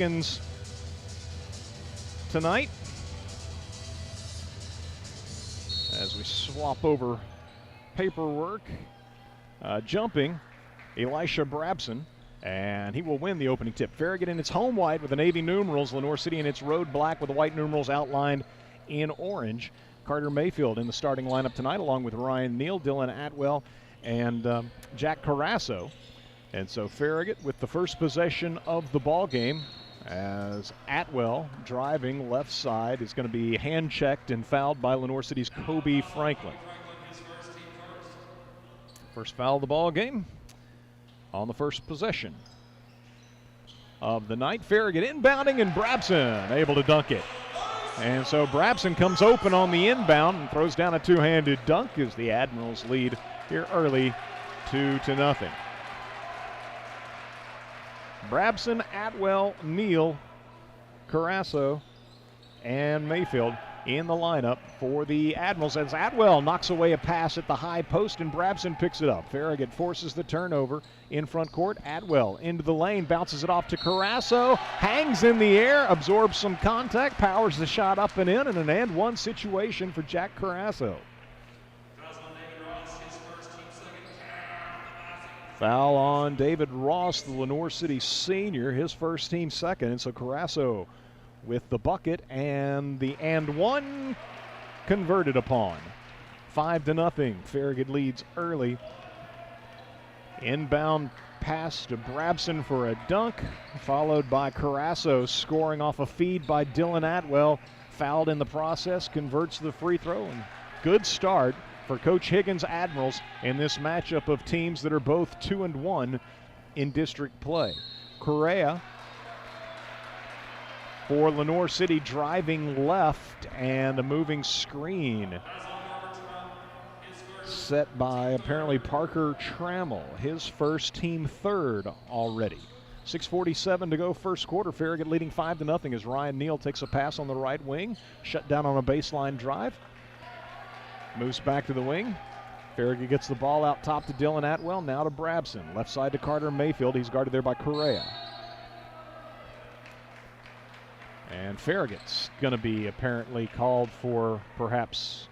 Higgins tonight as we swap over paperwork. Jumping, Elisha Brabson, and he will win the opening tip. Farragut in its home white with the navy numerals, Lenoir City in its road black with the white numerals outlined in orange. Carter Mayfield in the starting lineup tonight, along with Ryan Neal, Dylan Atwell, and Jack Carasso. And so Farragut with the first possession of the ball game, as Atwell driving left side is going to be hand checked and fouled by Lenoir City's Kobe Franklin. First foul of the ball game on the first possession of the night. Farragut inbounding, and Brabson able to dunk it. And so Brabson comes open on the inbound and throws down a two-handed dunk as the Admirals lead here early 2-0. Brabson, Atwell, Neal, Carasso, and Mayfield in the lineup for the Admirals as Atwell knocks away a pass at the high post and Brabson picks it up. Farragut forces the turnover in front court. Atwell into the lane, bounces it off to Carasso, hangs in the air, absorbs some contact, powers the shot up and in, and an and one situation for Jack Carasso. Foul on David Ross, the Lenoir City senior, his first team second, and so Carasso with the bucket and the and one converted upon. 5-0. Farragut leads early. Inbound pass to Brabson for a dunk, followed by Carasso scoring off a feed by Dylan Atwell. Fouled in the process, converts the free throw, and good start for Coach Higgins' Admirals in this matchup of teams that are both 2-1 in district play. Correa for Lenoir City driving left, and a moving screen set by apparently Parker Trammell, his first team third already. 6:47 to go first quarter. Farragut leading 5-0 as Ryan Neal takes a pass on the right wing, shut down on a baseline drive. Moves back to the wing. Farragut gets the ball out top to Dylan Atwell, now to Brabson. Left side to Carter Mayfield. He's guarded there by Correa. And Farragut's going to be apparently called for perhaps,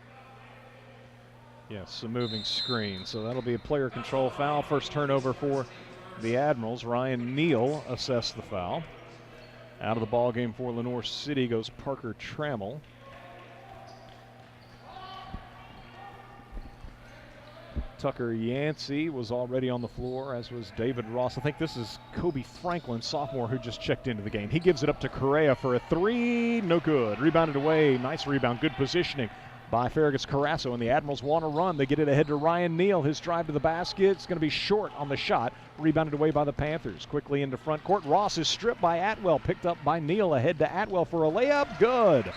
yes, a moving screen. So that'll be a player control foul. First turnover for the Admirals. Ryan Neal assessed the foul. Out of the ball game for Lenoir City goes Parker Trammell. Tucker Yancey was already on the floor, as was David Ross. I think this is Kobe Franklin, sophomore, who just checked into the game. He gives it up to Correa for a three. No good. Rebounded away. Nice rebound. Good positioning by Farragut's Carasso, and the Admirals want to run. They get it ahead to Ryan Neal. His drive to the basket. It's going to be short on the shot. Rebounded away by the Panthers. Quickly into front court. Ross is stripped by Atwell. Picked up by Neal. Ahead to Atwell for a layup. Good.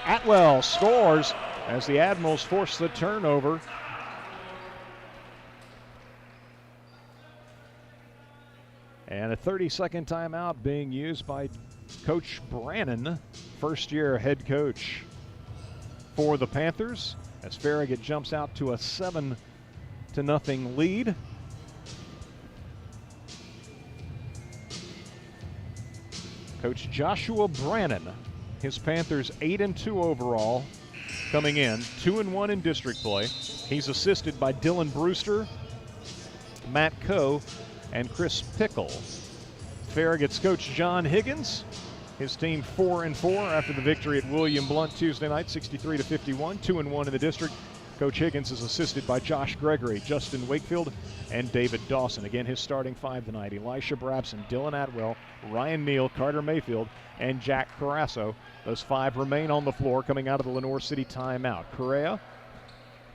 Atwell scores as the Admirals force the turnover. And a 30-second timeout being used by Coach Brannon, first-year head coach for the Panthers, as Farragut jumps out to a 7-0 lead. Coach Joshua Brannon, his Panthers 8-2 overall, coming in 2-1 in district play. He's assisted by Dylan Brewster, Matt Coe, and Chris Pickle. Farragut's coach John Higgins, his team 4-4 after the victory at William Blount Tuesday night, 63-51, 2-1 in the district. Coach Higgins is assisted by Josh Gregory, Justin Wakefield, and David Dawson. Again, his starting five tonight: Elisha Brabson, Dylan Atwell, Ryan Neal, Carter Mayfield, and Jack Carasso. Those five remain on the floor coming out of the Lenoir City timeout. Correa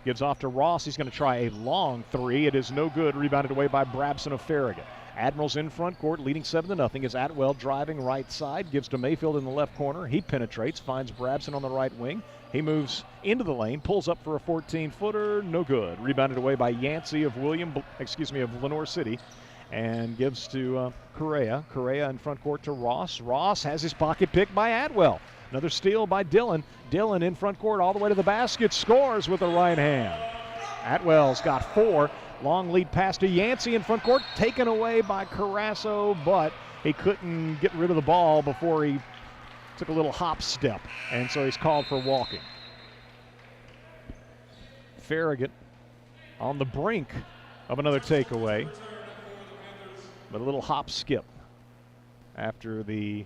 gives off to Ross. He's going to try a long three. It is no good. Rebounded away by Brabson of Farragut. Admirals in front court, leading 7-0 as Atwell driving right side. Gives to Mayfield in the left corner. He penetrates, finds Brabson on the right wing. He moves into the lane, pulls up for a 14-footer. No good. Rebounded away by Yancey of Lenoir City. And gives to Correa. Correa in front court to Ross. Ross has his pocket picked by Atwell. Another steal by Dylan. Dylan in front court all the way to the basket, scores with the right hand. Atwell's got four. Long lead pass to Yancey in front court, taken away by Carasso, but he couldn't get rid of the ball before he took a little hop step, and so he's called for walking. Farragut on the brink of another takeaway, but a little hop skip after the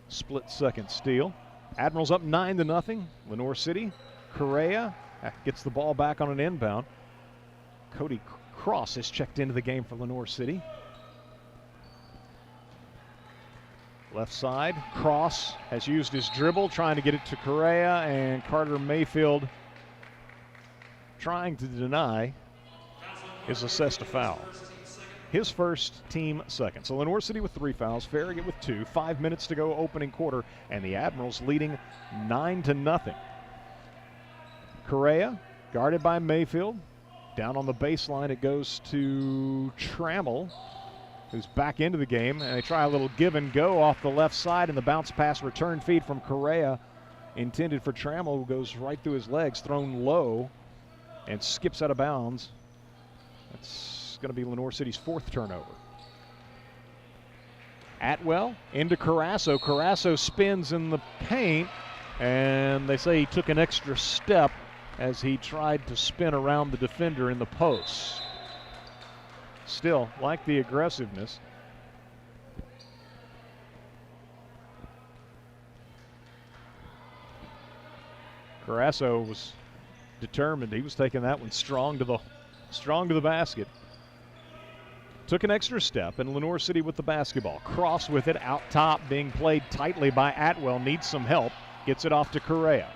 split-second steal. Admirals up 9-0. Lenoir City. Correa gets the ball back on an inbound. Cody Cross has checked into the game for Lenoir City. Left side, Cross has used his dribble, trying to get it to Correa, and Carter Mayfield trying to deny is assessed a foul. His first, team second. So Lenoir City with 3 fouls, Farragut with 2. 5 minutes to go opening quarter, and the Admirals leading 9-0. Correa guarded by Mayfield. Down on the baseline it goes to Trammell, who's back into the game, and they try a little give and go off the left side, and the bounce pass return feed from Correa intended for Trammell, who goes right through his legs, thrown low and skips out of bounds. That's going to be Lenoir City's 4th turnover. Atwell into Carrasso. Carrasso spins in the paint, and they say he took an extra step as he tried to spin around the defender in the post. Still, like the aggressiveness. Carrasso was determined. He was taking that one strong to the basket. Took an extra step, and Lenoir City with the basketball. Cross with it out top, being played tightly by Atwell. Needs some help. Gets it off to Correa.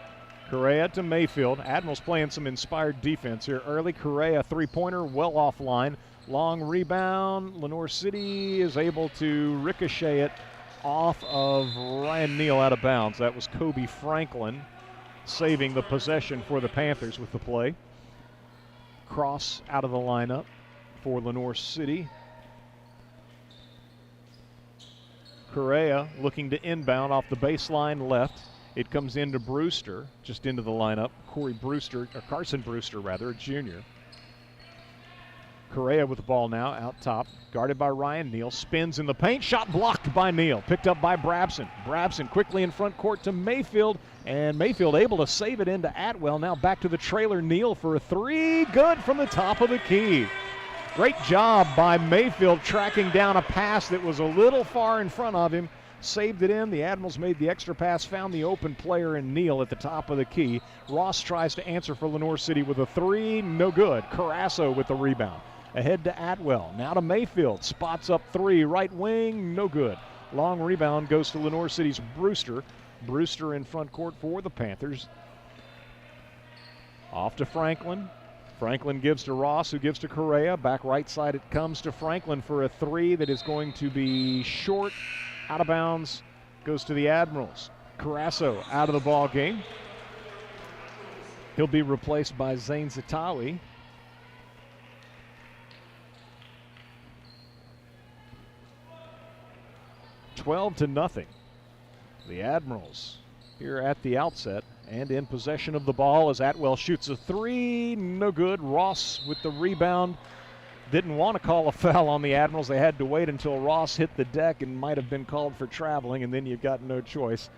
Correa to Mayfield. Admirals playing some inspired defense here early. Correa three-pointer, well offline. Long rebound. Lenoir City is able to ricochet it off of Ryan Neal out of bounds. That was Kobe Franklin saving the possession for the Panthers with the play. Cross out of the lineup for Lenoir City. Correa looking to inbound off the baseline left. It comes into Brewster, just into the lineup. Carson Brewster, a junior. Correa with the ball now, out top, guarded by Ryan Neal. Spins in the paint, shot blocked by Neal. Picked up by Brabson. Brabson quickly in front court to Mayfield, and Mayfield able to save it into Atwell. Now back to the trailer, Neal for a 3. Good from the top of the key. Great job by Mayfield tracking down a pass that was a little far in front of him. Saved it in. The Admirals made the extra pass, found the open player in Neal at the top of the key. Ross tries to answer for Lenoir City with a 3. No good. Carrasso with the rebound. Ahead to Atwell. Now to Mayfield. Spots up 3. Right wing. No good. Long rebound goes to Lenoir City's Brewster. Brewster in front court for the Panthers. Off to Franklin. Franklin gives to Ross, who gives to Correa. Back right side it comes to Franklin for a 3 that is going to be short. Out of bounds. Goes to the Admirals. Carrasso out of the ball game. He'll be replaced by Zane Zatawi. $12 to nothing. The Admirals here at the outset and in possession of the ball as Atwell shoots a 3. No good. Ross with the rebound. Didn't want to call a foul on the Admirals. They had to wait until Ross hit the deck and might have been called for traveling, and then you've got no choice.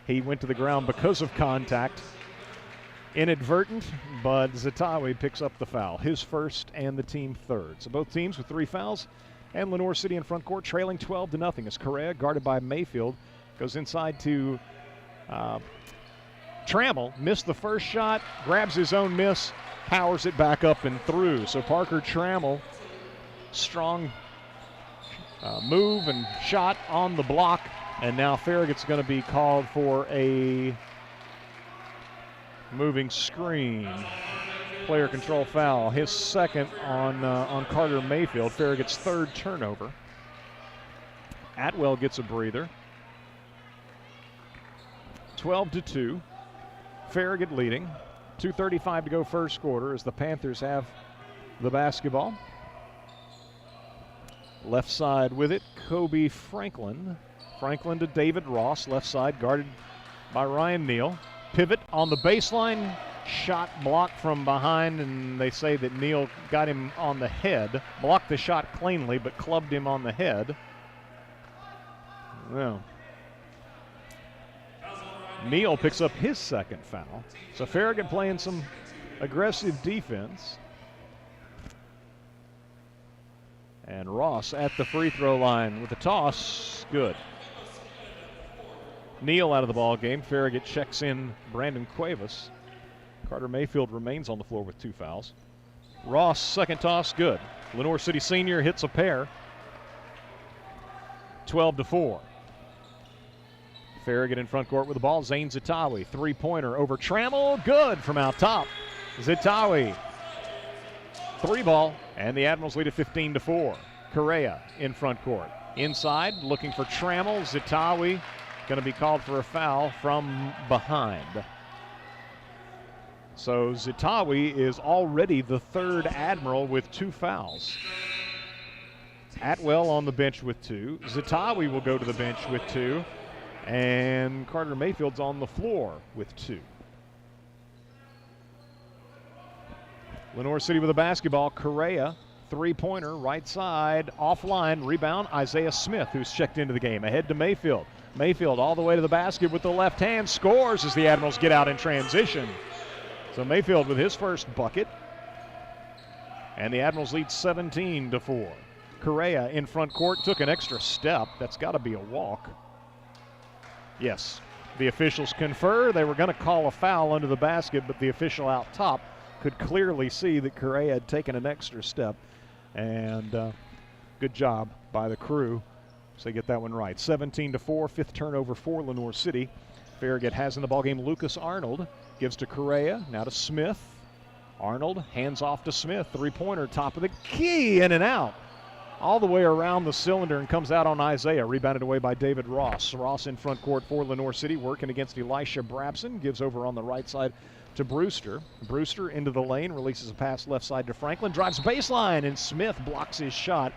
He went to the ground because of contact. Inadvertent, but Zatawi picks up the foul. His first and the team third. So both teams with 3 fouls, and Lenoir City in front court trailing 12 to nothing as Correa, guarded by Mayfield, goes inside to Trammell. Missed the first shot, grabs his own miss, powers it back up and through. So Parker Trammell, strong move and shot on the block, and now Farragut's going to be called for a moving screen. Player control foul, his second on Carter Mayfield, Farragut's 3rd turnover. Atwell gets a breather. 12 to 2. Farragut leading. 2:35 to go first quarter as the Panthers have the basketball. Left side with it, Kobe Franklin. Franklin to David Ross, left side guarded by Ryan Neal. Pivot on the baseline, shot blocked from behind, and they say that Neal got him on the head. Blocked the shot cleanly, but clubbed him on the head. Well, Neal picks up his second foul. So Farragut playing some aggressive defense. And Ross at the free throw line with a toss. Good. Neal out of the ball game. Farragut checks in Brandon Cuevas. Carter Mayfield remains on the floor with 2 fouls. Ross, second toss, good. Lenoir City Senior hits a pair. 12-4. Farragut in front court with the ball. Zane Zitawi, three-pointer over Trammell, good from out top. Zitawi, 3-ball, and the Admirals lead at 15-4. Correa in front court. Inside, looking for Trammell. Zitawi going to be called for a foul from behind. So Zitawi is already the third Admiral with 2 fouls. Atwell on the bench with 2. Zitawi will go to the bench with 2. And Carter Mayfield's on the floor with 2. Lenoir City with a basketball. Correa, three-pointer, right side, offline, rebound. Isaiah Smith, who's checked into the game. Ahead to Mayfield. Mayfield all the way to the basket with the left hand. Scores as the Admirals get out in transition. So Mayfield with his first bucket. And the Admirals lead 17-4. Correa in front court took an extra step. That's got to be a walk. Yes, the officials confer. They were going to call a foul under the basket, but the official out top could clearly see that Correa had taken an extra step. And good job by the crew. So they get that one right. 17-4, fifth turnover for Lenoir City. Farragut has in the ballgame Lucas Arnold. Gives to Correa, now to Smith. Arnold hands off to Smith. Three-pointer, top of the key, in and out. All the way around the cylinder and comes out on Isaiah. Rebounded away by David Ross. Ross in front court for Lenoir City, working against Elisha Brabson. Gives over on the right side to Brewster. Brewster into the lane, releases a pass left side to Franklin. Drives baseline, and Smith blocks his shot,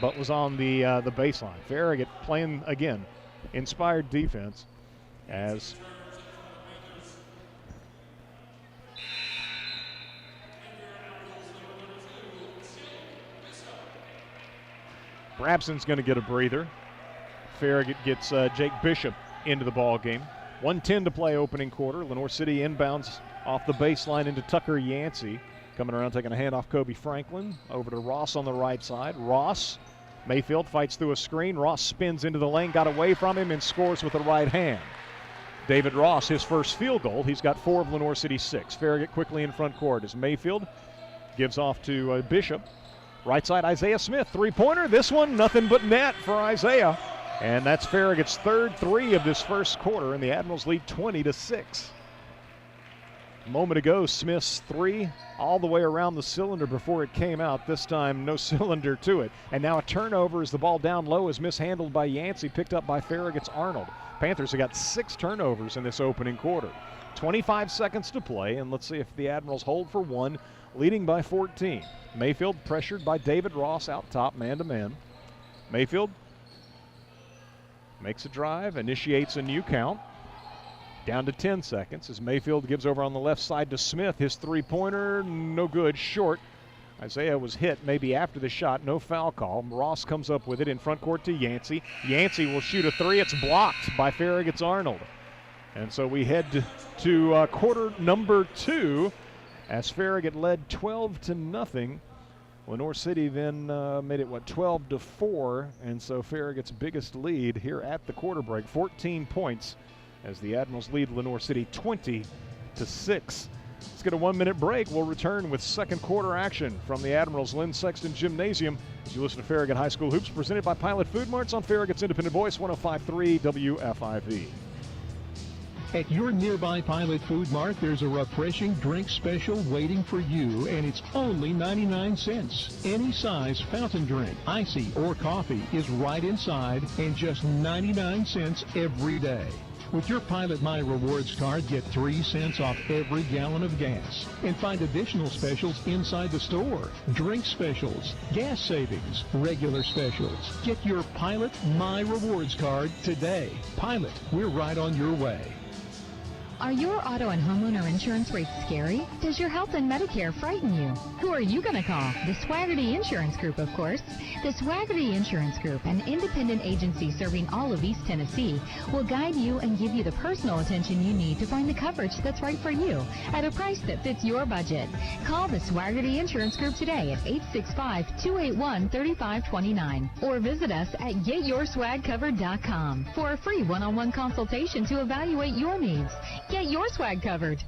but was on the baseline. Farragut playing, again, inspired defense as Brabson's going to get a breather. Farragut gets Jake Bishop into the ball game. 1:10 to play opening quarter. Lenoir City inbounds off the baseline into Tucker Yancey. Coming around, taking a hand off Kobe Franklin. Over to Ross on the right side. Ross, Mayfield fights through a screen. Ross spins into the lane, got away from him, and scores with the right hand. David Ross, his first field goal. He's got 4 of Lenoir City's 6. Farragut quickly in front court as Mayfield gives off to Bishop. Right side, Isaiah Smith, three-pointer. This one, nothing but net for Isaiah. And that's Farragut's third 3 of this first quarter, and the Admirals lead 20-6. A moment ago, Smith's 3 all the way around the cylinder before it came out. This time, no cylinder to it. And now a turnover as the ball down low is mishandled by Yancey, picked up by Farragut's Arnold. Panthers have got 6 turnovers in this opening quarter. 25 seconds to play, and let's see if the Admirals hold for 1, leading by 14. Mayfield pressured by David Ross out top, man-to-man. Mayfield makes a drive, initiates a new count. Down to 10 seconds as Mayfield gives over on the left side to Smith. His three-pointer, no good, short. Isaiah was hit maybe after the shot, no foul call. Ross comes up with it in front court to Yancey. Yancey will shoot a 3. It's blocked by Farragut's Arnold. And so we head to quarter number 2 as Farragut led 12-0. Lenoir City then made it, 12-4. And so Farragut's biggest lead here at the quarter break, 14 points, as the Admirals lead Lenoir City 20-6. Let's get a 1-minute break. We'll return with second quarter action from the Admirals Lynn Sexton Gymnasium as you listen to Farragut High School Hoops, presented by Pilot Food Marts on Farragut's Independent Voice, 105.3 WFIV. At your nearby Pilot Food Mart, there's a refreshing drink special waiting for you, and it's only 99 cents. Any size fountain drink, icy, or coffee is right inside, and just 99 cents every day. With your Pilot My Rewards card, get 3 cents off every gallon of gas. And find additional specials inside the store. Drink specials, gas savings, regular specials. Get your Pilot My Rewards card today. Pilot, we're right on your way. Are your auto and homeowner insurance rates scary? Does your health and Medicare frighten you? Who are you going to call? The Swaggerty Insurance Group, of course. The Swaggerty Insurance Group, an independent agency serving all of East Tennessee, will guide you and give you the personal attention you need to find the coverage that's right for you at a price that fits your budget. Call the Swaggerty Insurance Group today at 865-281-3529 or visit us at GetYourSwagCovered.com for a free one-on-one consultation to evaluate your needs. Get your swag covered.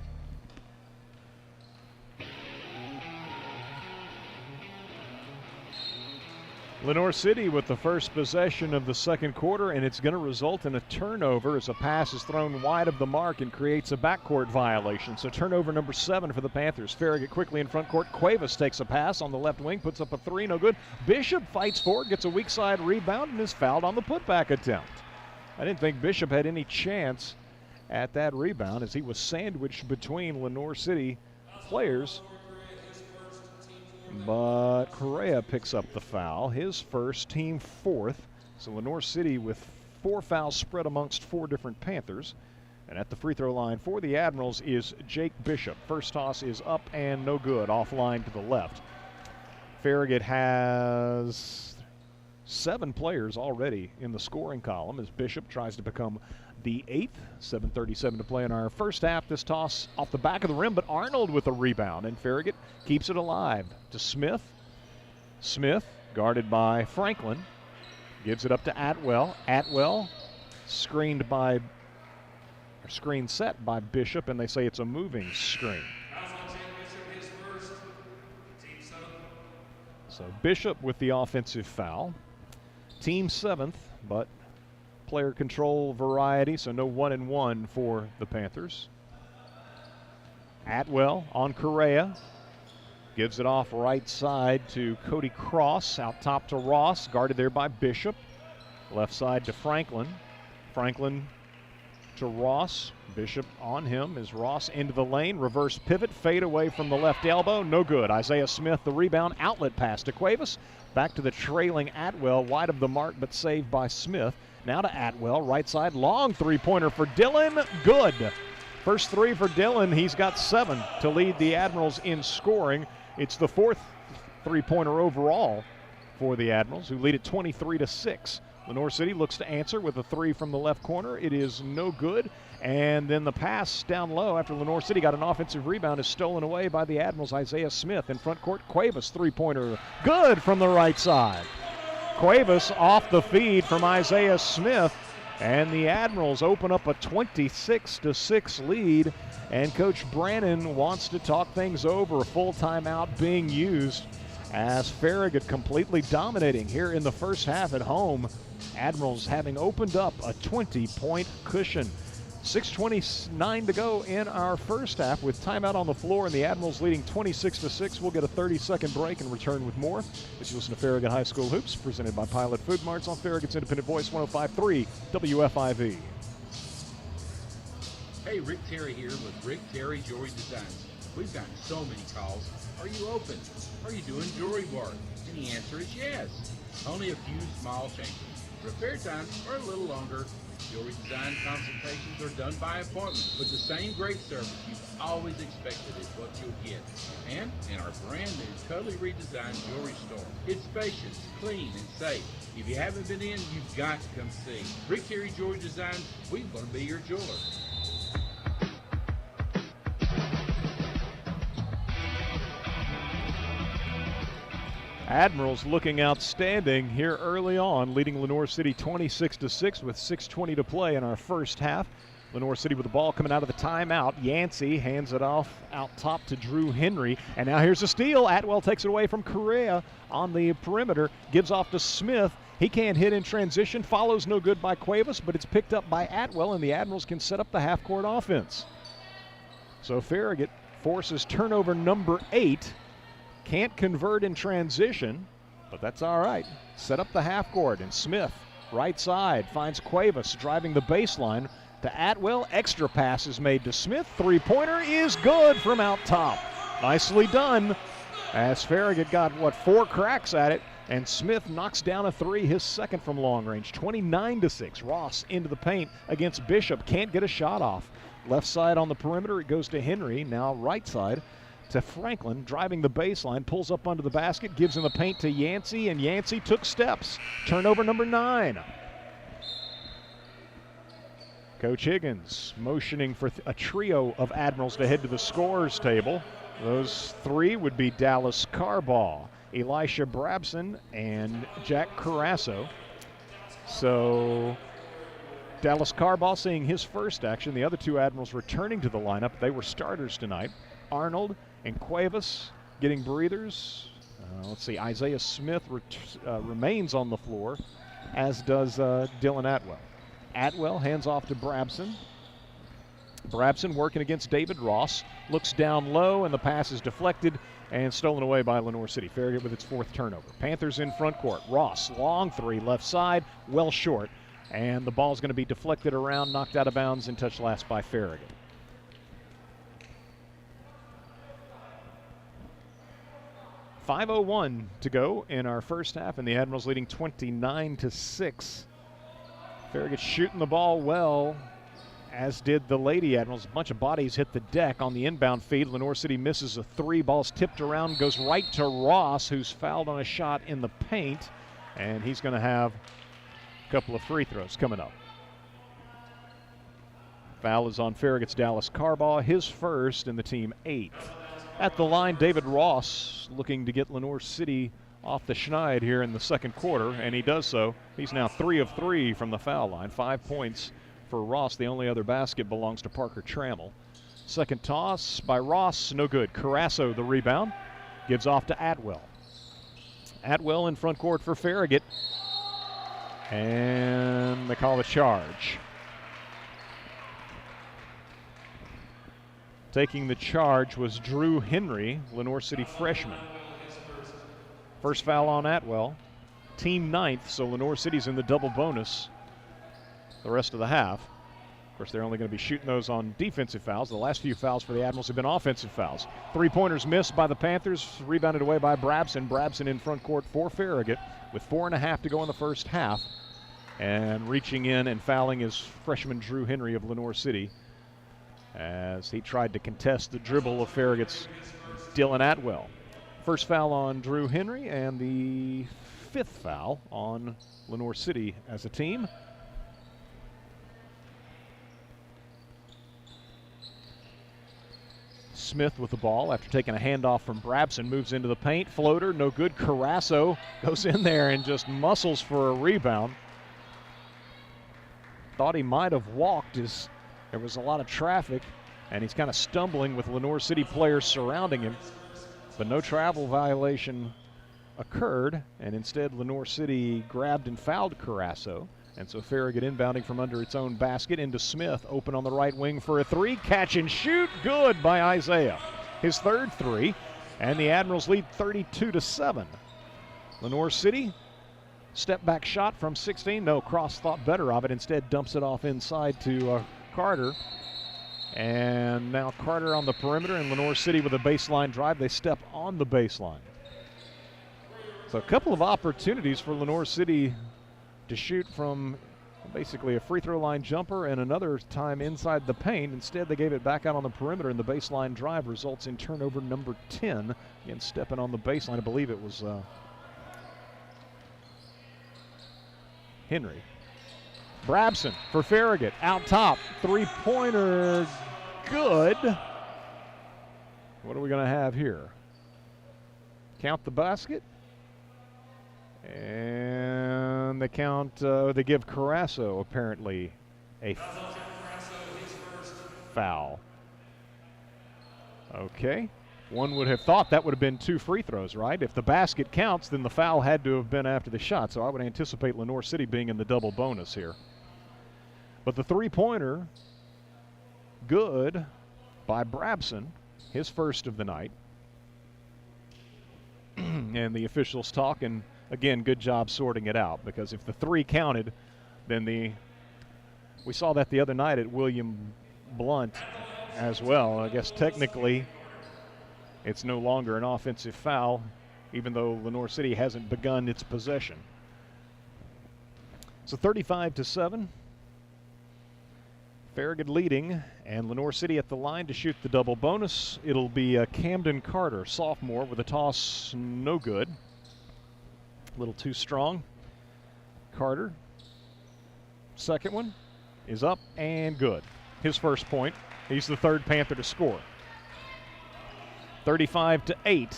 Lenoir City with the first possession of the second quarter, and it's going to result in a turnover as a pass is thrown wide of the mark and creates a backcourt violation. So turnover number 7 for the Panthers. Farragut quickly in front court. Cuevas takes a pass on the left wing, puts up a 3, no good. Bishop fights forward, gets a weak side rebound, and is fouled on the putback attempt. I didn't think Bishop had any chance at that rebound as he was sandwiched between Lenoir City players. But Correa picks up the foul, his first, team 4th. So Lenoir City with 4 fouls spread amongst 4 different Panthers. And at the free throw line for the Admirals is Jake Bishop. First toss is up and no good, offline to the left. Farragut has 7 players already in the scoring column as Bishop tries to become the 8th. 7:37 to play in our first half. This toss off the back of the rim, but Arnold with a rebound, and Farragut keeps it alive to Smith. Smith, guarded by Franklin, gives it up to Atwell. Atwell screen set by Bishop, and they say it's a moving screen. So Bishop with the offensive foul. Team 7th, but player control variety, so no 1-and-1 for the Panthers. Atwell on Correa. Gives it off right side to Cody Cross. Out top to Ross, guarded there by Bishop. Left side to Franklin. Franklin to Ross. Bishop on him as Ross into the lane. Reverse pivot, fade away from the left elbow. No good. Isaiah Smith the rebound. Outlet pass to Cuevas. Back to the trailing Atwell. Wide of the mark, but saved by Smith. Now to Atwell, right side, long three-pointer for Dillon, good. First 3 for Dillon, he's got 7 to lead the Admirals in scoring. It's the 4th three-pointer overall for the Admirals, who lead at 23-6. Lenoir City looks to answer with a 3 from the left corner. It is no good, and then the pass down low after Lenoir City got an offensive rebound is stolen away by the Admirals. Isaiah Smith in front court, Cuevas three-pointer, good from the right side. Cuevas off the feed from Isaiah Smith, and the Admirals open up a 26-6 lead, and Coach Brannon wants to talk things over. A full timeout being used as Farragut completely dominating here in the first half at home. Admirals having opened up a 20-point cushion. 6:29 to go in our first half with timeout on the floor, and the Admirals leading 26-6. We'll get a 30-second break and return with more. As you listen to Farragut High School Hoops, presented by Pilot Food Marts on Farragut's Independent Voice, 105.3 WFIV. Hey, Rick Terry here with Rick Terry Jewelry Designs. We've gotten so many calls. Are you open? Are you doing jewelry work? And the answer is yes. Only a few small changes. Repair times are a little longer. Jewelry design consultations are done by appointment, but the same great service you've always expected is what you'll get. And in our brand new, totally redesigned jewelry store. It's spacious, clean, and safe. If you haven't been in, you've got to come see. Rick Terry Jewelry Designs, we want to be your jeweler. Admirals looking outstanding here early on, leading Lenoir City 26-6 with 6:20 to play in our first half. Lenoir City with the ball coming out of the timeout. Yancey hands it off out top to Drew Henry, and now here's a steal. Atwell takes it away from Correa on the perimeter, gives off to Smith. He can't hit in transition, follows no good by Cuevas, but it's picked up by Atwell, and the Admirals can set up the half-court offense. So Farragut forces turnover number 8. Can't convert in transition, but that's all right. Set up the half court, and Smith, right side, finds Cuevas driving the baseline to Atwell. Extra pass is made to Smith. Three-pointer is good from out top. Nicely done, as Farragut got, 4 cracks at it. And Smith knocks down a three, his second from long range. 29-6. Ross into the paint against Bishop. Can't get a shot off. Left side on the perimeter, it goes to Henry. Now right side to Franklin, driving the baseline, pulls up under the basket, gives in the paint to Yancey, and Yancey took steps. Turnover number 9. Coach Higgins motioning for a trio of Admirals to head to the scorers table. Those 3 would be Dallas Carbaugh, Elisha Brabson, and Jack Carasso. So Dallas Carbaugh seeing his first action. The other 2 Admirals returning to the lineup. They were starters tonight. Arnold and Cuevas getting breathers. Let's see, Isaiah Smith remains on the floor, as does Dylan Atwell. Atwell hands off to Brabson. Brabson working against David Ross. Looks down low, and the pass is deflected and stolen away by Lenoir City. Farragut with its 4th turnover. Panthers in front court. Ross, long 3, left side, well short. And the ball's going to be deflected around, knocked out of bounds, and touched last by Farragut. .5:01 to go in our first half, and the Admirals leading 29-6. Farragut shooting the ball well, as did the Lady Admirals. A bunch of bodies hit the deck on the inbound feed. Lenoir City misses a 3. Ball's tipped around, goes right to Ross, who's fouled on a shot in the paint, and he's going to have a couple of free throws coming up. Foul is on Farragut's Dallas Carbaugh, his first and the team 8th. At the line, David Ross looking to get Lenoir City off the schneid here in the second quarter, and he does so. He's now 3 of 3 from the foul line. 5 points for Ross. The only other basket belongs to Parker Trammell. Second toss by Ross, no good. Carasso the rebound, gives off to Atwell. Atwell in front court for Farragut, and they call a charge. Taking the charge was Drew Henry, Lenoir City freshman. First foul on Atwell. Team 9th, so Lenoir City's in the double bonus the rest of the half. Of course, they're only going to be shooting those on defensive fouls. The last few fouls for the Admirals have been offensive fouls. 3-pointers missed by the Panthers, rebounded away by Brabson. Brabson in front court for Farragut with 4.5 to go in the first half. And reaching in and fouling is freshman Drew Henry of Lenoir City, as he tried to contest the dribble of Farragut's Dylan Atwell. First foul on Drew Henry, and the 5th foul on Lenoir City as a team. Smith with the ball after taking a handoff from Brabson, moves into the paint. Floater, no good. Carasso goes in there and just muscles for a rebound. Thought he might have walked as there was a lot of traffic, and he's kind of stumbling with Lenoir City players surrounding him. But no travel violation occurred, and instead Lenoir City grabbed and fouled Carasso. And so Farragut inbounding from under its own basket into Smith, open on the right wing for a 3. Catch and shoot, good by Isaiah. His 3rd 3, and the Admirals lead 32-7. Lenoir City, step back shot from 16. No, Cross thought better of it, instead dumps it off inside to Carter. And now Carter on the perimeter, and Lenoir City with a baseline drive. They step on the baseline. So a couple of opportunities for Lenoir City to shoot from basically a free throw line jumper, and another time inside the paint. Instead, they gave it back out on the perimeter, and the baseline drive results in turnover number 10. Again, stepping on the baseline, I believe it was Henry. Brabson for Farragut, out top, 3-pointer, good. What are we going to have here? Count the basket. And they count, they give Carasso apparently a foul. Okay. One would have thought that would have been 2 free throws, right? If the basket counts, then the foul had to have been after the shot. So I would anticipate Lenoir City being in the double bonus here. But the 3-pointer, good by Brabson, his first of the night. And the officials talking. Again, good job sorting it out, because if the 3 counted, then we saw that the other night at William Blunt as well. I guess technically it's no longer an offensive foul even though Lenoir City hasn't begun its possession. So 35-7. Farragut leading, and Lenoir City at the line to shoot the double bonus. It'll be Camden Carter, sophomore, with a toss no good. A little too strong. Carter, second one, is up and good. His first point. He's the third Panther to score. 35-8.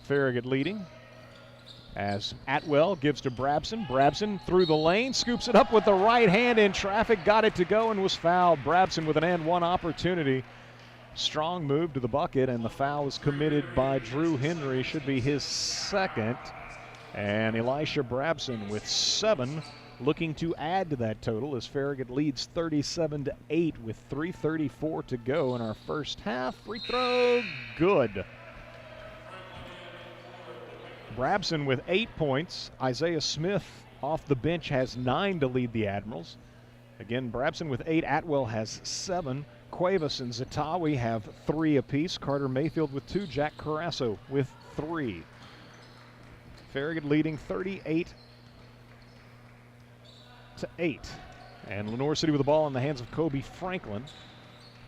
Farragut leading. As Atwell gives to Brabson. Brabson through the lane, scoops it up with the right hand in traffic, got it to go and was fouled. Brabson with an and one opportunity. Strong move to the bucket, and the foul is committed by Drew Henry. Should be his second. And Elisha Brabson with 7, looking to add to that total as Farragut leads 37-8 with 3:34 to go in our first half. Free throw, good. Brabson with 8 points. Isaiah Smith off the bench has 9 to lead the Admirals. Again, Brabson with 8. Atwell has 7. Cuevas and Zatawi have 3 apiece. Carter Mayfield with 2. Jack Carrasso with 3. Farragut leading 38-8. And Lenoir City with the ball in the hands of Kobe Franklin.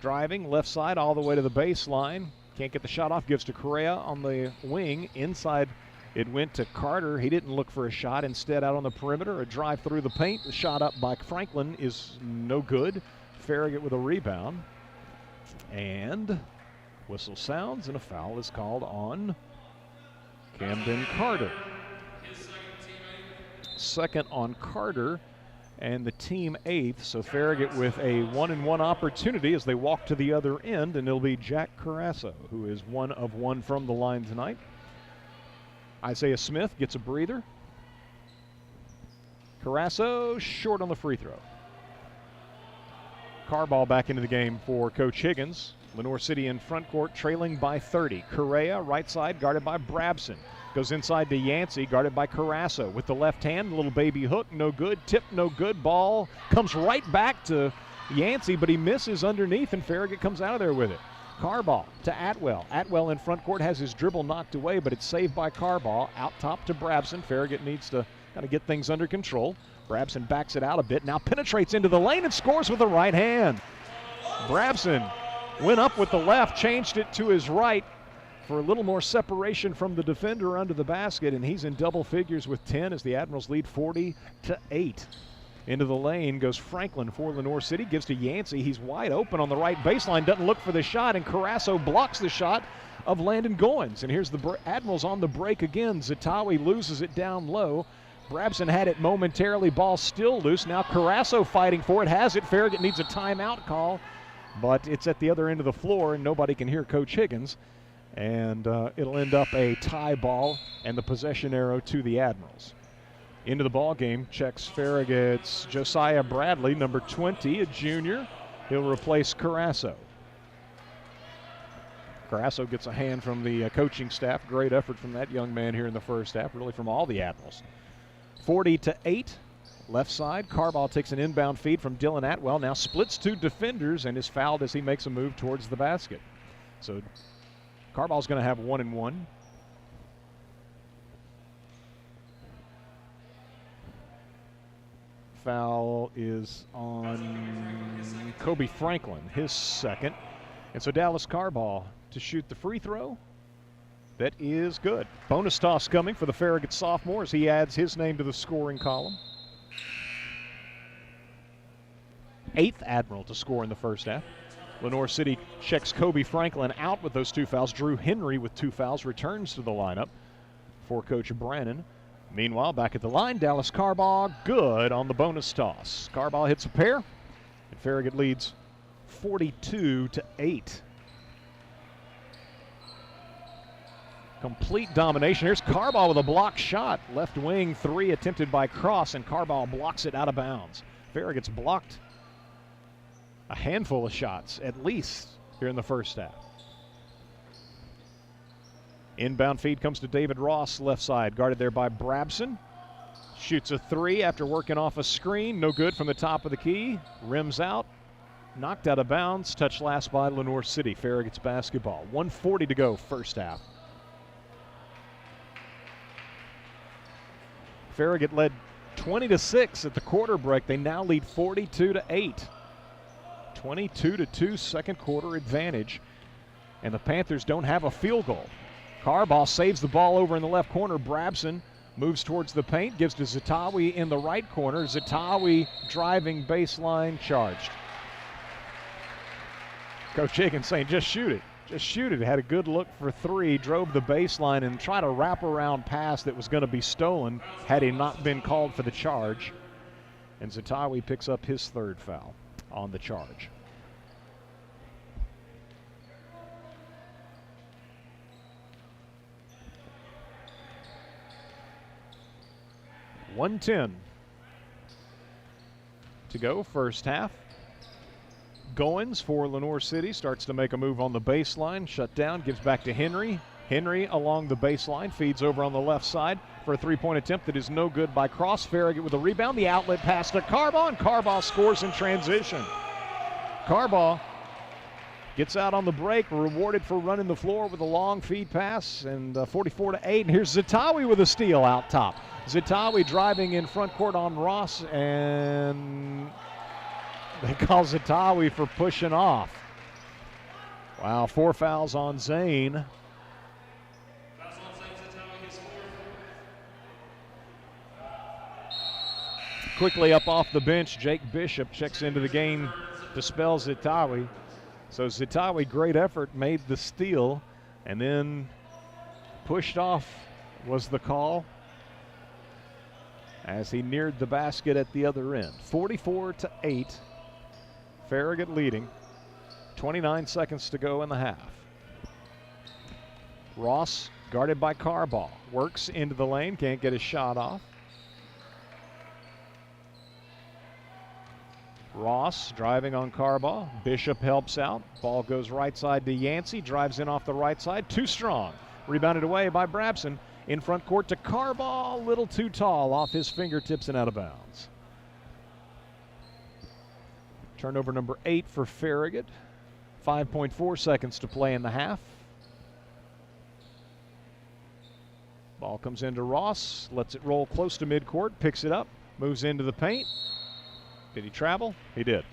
Driving left side all the way to the baseline. Can't get the shot off. Gives to Correa on the wing. Inside it went to Carter. He didn't look for a shot. Instead, out on the perimeter, a drive through the paint. The shot up by Franklin is no good. Farragut with a rebound. And whistle sounds, and a foul is called on Camden Carter. Second on Carter, and the team 8th. So Farragut with a 1-and-1 opportunity as they walk to the other end, and it'll be Jack Carrasso, who is 1 of 1 from the line tonight. Isaiah Smith gets a breather. Carrasso short on the free throw. Carball back into the game for Coach Higgins. Lenoir City in front court, trailing by 30. Correa, right side, guarded by Brabson. Goes inside to Yancey, guarded by Carrasso. With the left hand, little baby hook, no good. Tip, no good. Ball comes right back to Yancey, but he misses underneath, and Farragut comes out of there with it. Carball to Atwell. Atwell in front court has his dribble knocked away, but it's saved by Carball. Out top to Brabson. Farragut needs to kind of get things under control. Brabson backs it out a bit, now penetrates into the lane and scores with the right hand. Brabson went up with the left, changed it to his right for a little more separation from the defender under the basket, and he's in double figures with 10 as the Admirals lead 40-8. Into the lane goes Franklin for Lenoir City, gives to Yancey. He's wide open on the right baseline, doesn't look for the shot, and Carrasso blocks the shot of Landon Goins. And here's the Admirals on the break again. Zatawi loses it down low. Brabson had it momentarily, ball still loose. Now Carrasso fighting for it, has it. Farragut needs a timeout call, but it's at the other end of the floor, and nobody can hear Coach Higgins. And it'll end up a tie ball and the possession arrow to the Admirals. Into the ball game checks Farragut's Josiah Bradley, number 20, a junior. He'll replace Carrasso. Carrasso gets a hand from the coaching staff. Great effort from that young man here in the first half, really from all the Admirals. 40-8, left side. Carball takes an inbound feed from Dylan Atwell. Now splits 2 defenders and is fouled as he makes a move towards the basket. So Carball's going to have 1-and-1. Foul is on Kobe Franklin, his second. And so Dallas Carball to shoot the free throw. That is good. Bonus toss coming for the Farragut sophomore as he adds his name to the scoring column. 8th Admiral to score in the first half. Lenoir City checks Kobe Franklin out with those 2 fouls. Drew Henry with 2 fouls returns to the lineup for Coach Brannon. Meanwhile, back at the line, Dallas Carball good on the bonus toss. Carball hits a pair, and Farragut leads 42-8. Complete domination. Here's Carball with a block shot. Left wing 3 attempted by Cross, and Carball blocks it out of bounds. Farragut's blocked a handful of shots, at least, here in the first half. Inbound feed comes to David Ross, left side, guarded there by Brabson. Shoots a 3 after working off a screen. No good from the top of the key. Rims out. Knocked out of bounds. Touched last by Lenoir City. Farragut's basketball. 1:40 to go, first half. Farragut led 20-6 at the quarter break. They now lead 42-8. 22-2 second quarter advantage. And the Panthers don't have a field goal. Carbaugh saves the ball over in the left corner. Brabson moves towards the paint, gives to Zatawi in the right corner. Zatawi driving baseline, charged. Coach Higgins saying, just shoot it. Just shoot it. Had a good look for three, drove the baseline and tried a wraparound pass that was going to be stolen had he not been called for the charge. And Zatawi picks up his third foul on the charge. .110 to go, first half. Goins for Lenoir City starts to make a move on the baseline. Shut down, gives back to Henry. Henry along the baseline, feeds over on the left side for a three-point attempt that is no good by Cross. Farragut with a rebound. The outlet pass to Carbaugh, and Carbaugh scores in transition. Carbaugh gets out on the break, rewarded for running the floor with a long feed pass, and 44-8. And here's Zatawi with a steal out top. Zatawi driving in front court on Ross, and they call Zatawi for pushing off. Wow, 4 fouls on Zane. Quickly up off the bench, Jake Bishop checks into the game, dispels Zatawi. So Zatawi, great effort, made the steal, and then pushed off was the call as he neared the basket at the other end. 44-8, Farragut leading. 29 seconds to go in the half. Ross guarded by Carbaugh, works into the lane, can't get his shot off. Ross driving on Carbaugh. Bishop helps out. Ball goes right side to Yancey. Drives in off the right side. Too strong. Rebounded away by Brabson. In front court to Carbaugh. A little too tall off his fingertips and out of bounds. Turnover number 8 for Farragut. 5.4 seconds to play in the half. Ball comes into Ross. Lets it roll close to midcourt. Picks it up. Moves into the paint. Did he travel? He did.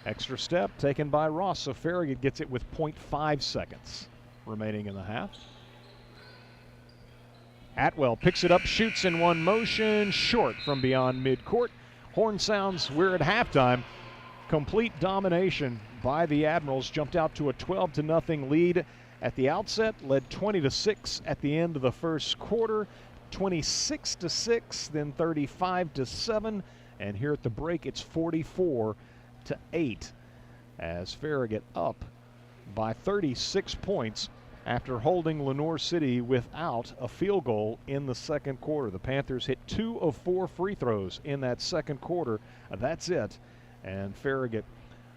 Extra step taken by Ross, so Farragut gets it with 0.5 seconds remaining in the half. Atwell picks it up, shoots in one motion, short from beyond midcourt. Horn sounds, we're at halftime. Complete domination by the Admirals, jumped out to a 12-0 lead at the outset, led 20-6 at the end of the first quarter, 26-6, then 35-7. And here at the break, it's 44-8 as Farragut up by 36 points after holding Lenoir City without a field goal in the second quarter. The Panthers hit 2 of 4 free throws in that second quarter. That's it. And Farragut,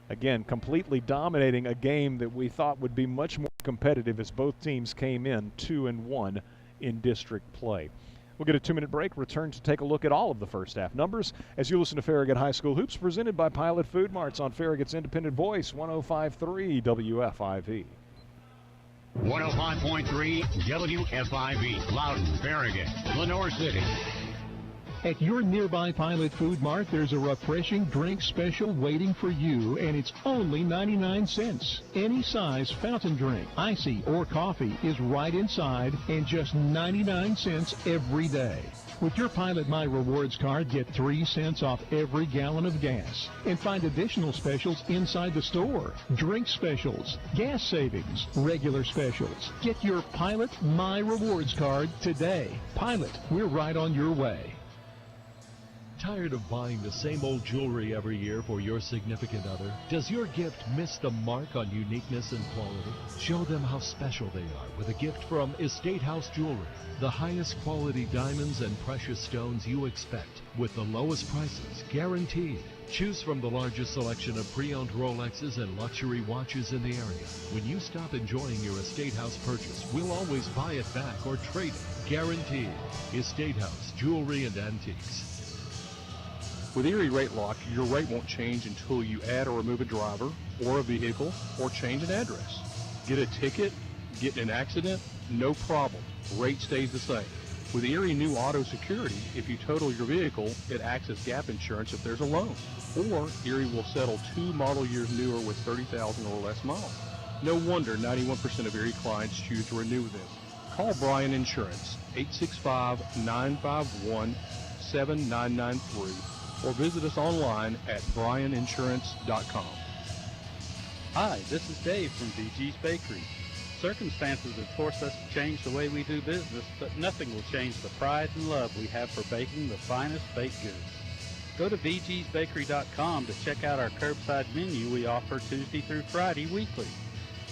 again, completely dominating a game that we thought would be much more competitive as both teams came in 2-1 in district play. We'll get a 2-minute break, return to take a look at all of the first half numbers as you listen to Farragut High School Hoops, presented by Pilot Food Marts on Farragut's independent voice, 105.3 WFIV. 105.3 WFIV, Loudon, Farragut, Lenoir City. At your nearby Pilot Food Mart, there's a refreshing drink special waiting for you, and it's only 99 cents. Any size fountain drink, icy, or coffee is right inside, and just 99 cents every day. With your Pilot My Rewards card, get 3 cents off every gallon of gas, and find additional specials inside the store. Drink specials, gas savings, regular specials. Get your Pilot My Rewards card today. Pilot, we're right on your way. Tired of buying the same old jewelry every year for your significant other? Does your gift miss the mark on uniqueness and quality? Show them how special they are with a gift from Estate House Jewelry. The highest quality diamonds and precious stones you expect with the lowest prices guaranteed. Choose from the largest selection of pre-owned Rolexes and luxury watches in the area. When you stop enjoying your Estate House purchase, we'll always buy it back or trade it. Guaranteed. Estate House Jewelry and Antiques. With Erie Rate Lock, your rate won't change until you add or remove a driver or a vehicle or change an address. Get a ticket, get in an accident, no problem. Rate stays the same. With Erie New Auto Security, if you total your vehicle, it acts as gap insurance if there's a loan. Or Erie will settle 2 model years newer with 30,000 or less miles. No wonder 91% of Erie clients choose to renew with them. Call Bryan Insurance, 865-951-7993, or visit us online at bryaninsurance.com. Hi, this is Dave from VG's Bakery. Circumstances have forced us to change the way we do business, but nothing will change the pride and love we have for baking the finest baked goods. Go to vgsbakery.com to check out our curbside menu we offer Tuesday through Friday weekly.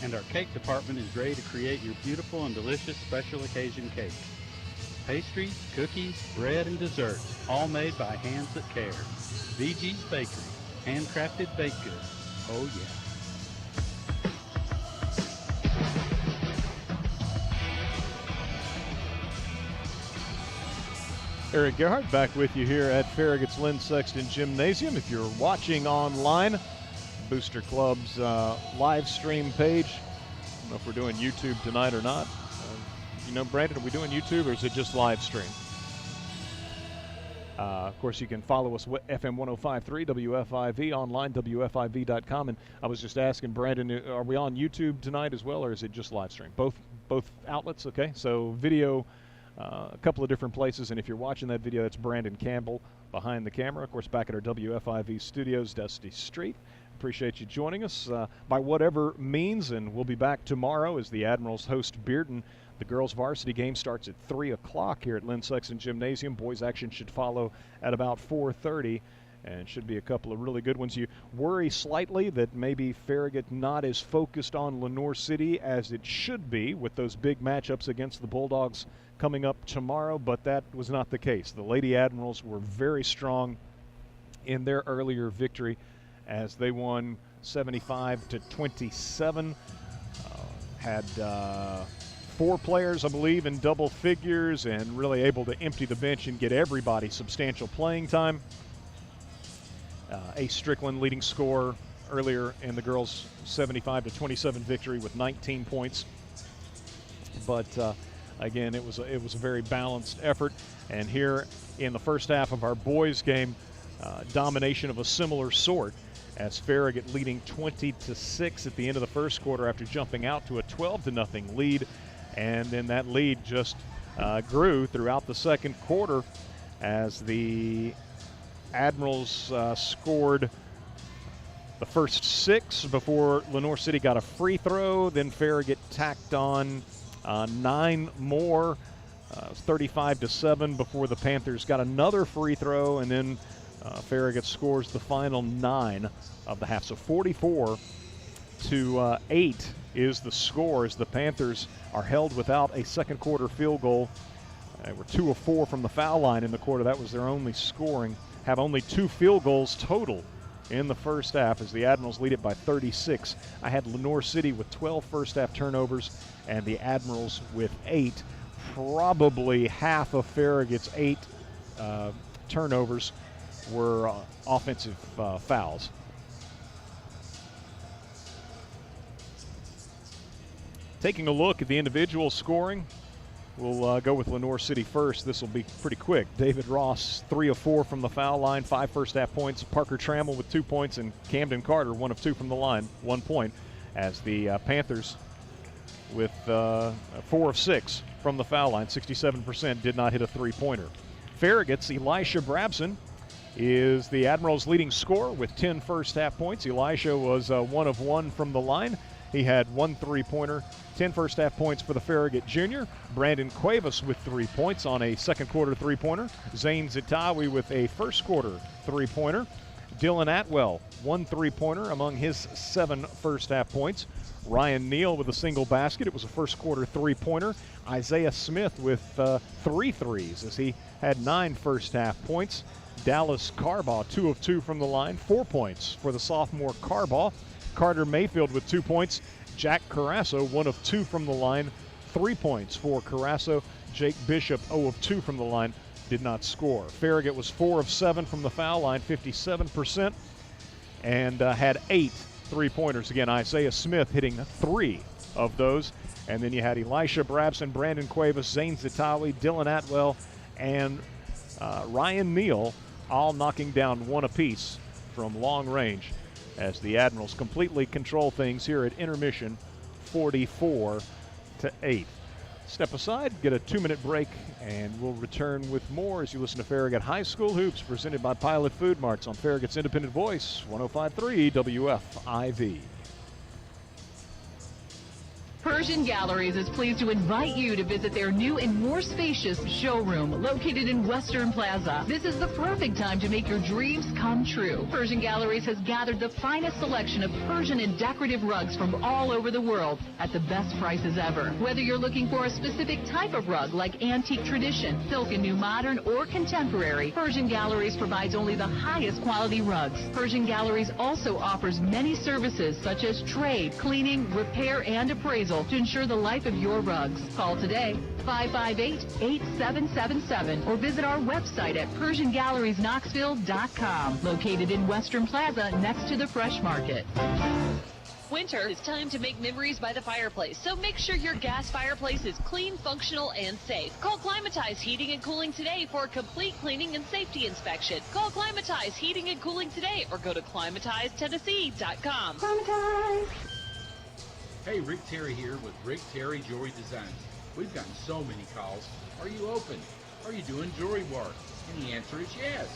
And our cake department is ready to create your beautiful and delicious special occasion cakes. Pastries, cookies, bread, and desserts, all made by hands that care. VG's Bakery, handcrafted baked goods. Oh yeah. Eric Gerhardt back with you here at Farragut's Lynn Sexton Gymnasium. If you're watching online, Booster Club's live stream page. I don't know if we're doing YouTube tonight or not. Brandon, are we doing YouTube or is it just live stream? Of course, you can follow us at FM 105.3 WFIV, online, WFIV.com. And I was just asking Brandon, are we on YouTube tonight as well, or is it just live stream? Both outlets, okay? So video, a couple of different places. And if you're watching that video, that's Brandon Campbell behind the camera. Of course, back at our WFIV studios, Dusty Street. Appreciate you joining us by whatever means, and we'll be back tomorrow as the Admirals host Bearden. The girls' varsity game starts at 3 o'clock here at Lynn Sexton Gymnasium. Boys' action should follow at about 4:30, and should be a couple of really good ones. You worry slightly that maybe Farragut not as focused on Lenoir City as it should be with those big matchups against the Bulldogs coming up tomorrow, but that was not the case. The Lady Admirals were very strong in their earlier victory as they won 75-27. Had 4 players, I believe, in double figures, and really able to empty the bench and get everybody substantial playing time. Ace Strickland leading scorer earlier in the girls' 75-27 victory with 19 points. But again, it was a very balanced effort. And here in the first half of our boys' game, domination of a similar sort, as Farragut leading 20-6 at the end of the first quarter after jumping out to a 12-0 lead. And then that lead just grew throughout the second quarter as the Admirals scored the first 6 before Lenoir City got a free throw. Then Farragut tacked on 9 more. It was 35-7 before the Panthers got another free throw, and then Farragut scores the final 9 of the half. So 44-8 is the score as the Panthers are held without a second quarter field goal. They were 2 of 4 from the foul line in the quarter. That was their only scoring. Have only 2 field goals total in the first half as the Admirals lead it by 36. I had Lenoir City with 12 first half turnovers and the Admirals with 8. Probably half of Farragut's 8 turnovers were offensive fouls. Taking a look at the individual scoring, we'll go with Lenoir City first. This will be pretty quick. David Ross, 3 of 4 from the foul line, 5 first half points. Parker Trammell with 2 points, and Camden Carter, 1 of 2 from the line, 1 point. As the Panthers with 4 of 6 from the foul line, 67%, did not hit a 3-pointer. Farragut's Elisha Brabson is the Admirals' leading scorer with 10 first half points. Elisha was 1 of 1 from the line. He had 1 3-pointer, 10 first half points for the Farragut junior. Brandon Cuevas with 3 points on a second quarter 3-pointer. Zane Zitawi with a first quarter 3-pointer. Dylan Atwell, 1 3-pointer among his 7 first half points. Ryan Neal with a single basket. It was a first quarter 3-pointer. Isaiah Smith with 3 threes as he had 9 first half points. Dallas Carbaugh, 2 of 2 from the line, 4 points for the sophomore Carbaugh. Carter Mayfield with 2 points. Jack Carasso, 1 of 2 from the line, 3 points for Carasso. Jake Bishop, 0 of 2 from the line, did not score. Farragut was 4 of 7 from the foul line, 57%, and had 8 3-pointers. Again, Isaiah Smith hitting 3 of those. And then you had Elisha Brabson, Brandon Cuevas, Zane Zatawi, Dylan Atwell, and Ryan Neal, all knocking down one apiece from long range as the Admirals completely control things here at intermission, 44-8. Step aside, get a 2-minute break, and we'll return with more as you listen to Farragut High School Hoops, presented by Pilot Food Marts on Farragut's independent voice, 105.3 WFIV. Persian Galleries is pleased to invite you to visit their new and more spacious showroom located in Western Plaza. This is the perfect time to make your dreams come true. Persian Galleries has gathered the finest selection of Persian and decorative rugs from all over the world at the best prices ever. Whether you're looking for a specific type of rug like antique tradition, silk and new modern, or contemporary, Persian Galleries provides only the highest quality rugs. Persian Galleries also offers many services such as trade, cleaning, repair, and appraisal to ensure the life of your rugs. Call today, 558-8777, or visit our website at PersianGalleriesKnoxville.com, located in Western Plaza next to the Fresh Market. Winter is time to make memories by the fireplace, so make sure your gas fireplace is clean, functional, and safe. Call Climatize Heating and Cooling today for a complete cleaning and safety inspection. Call Climatize Heating and Cooling today or go to ClimatizeTennessee.com. Climatize! Hey, Rick Terry here with Rick Terry Jewelry Designs. We've gotten so many calls. Are you open? Are you doing jewelry work? And the answer is yes.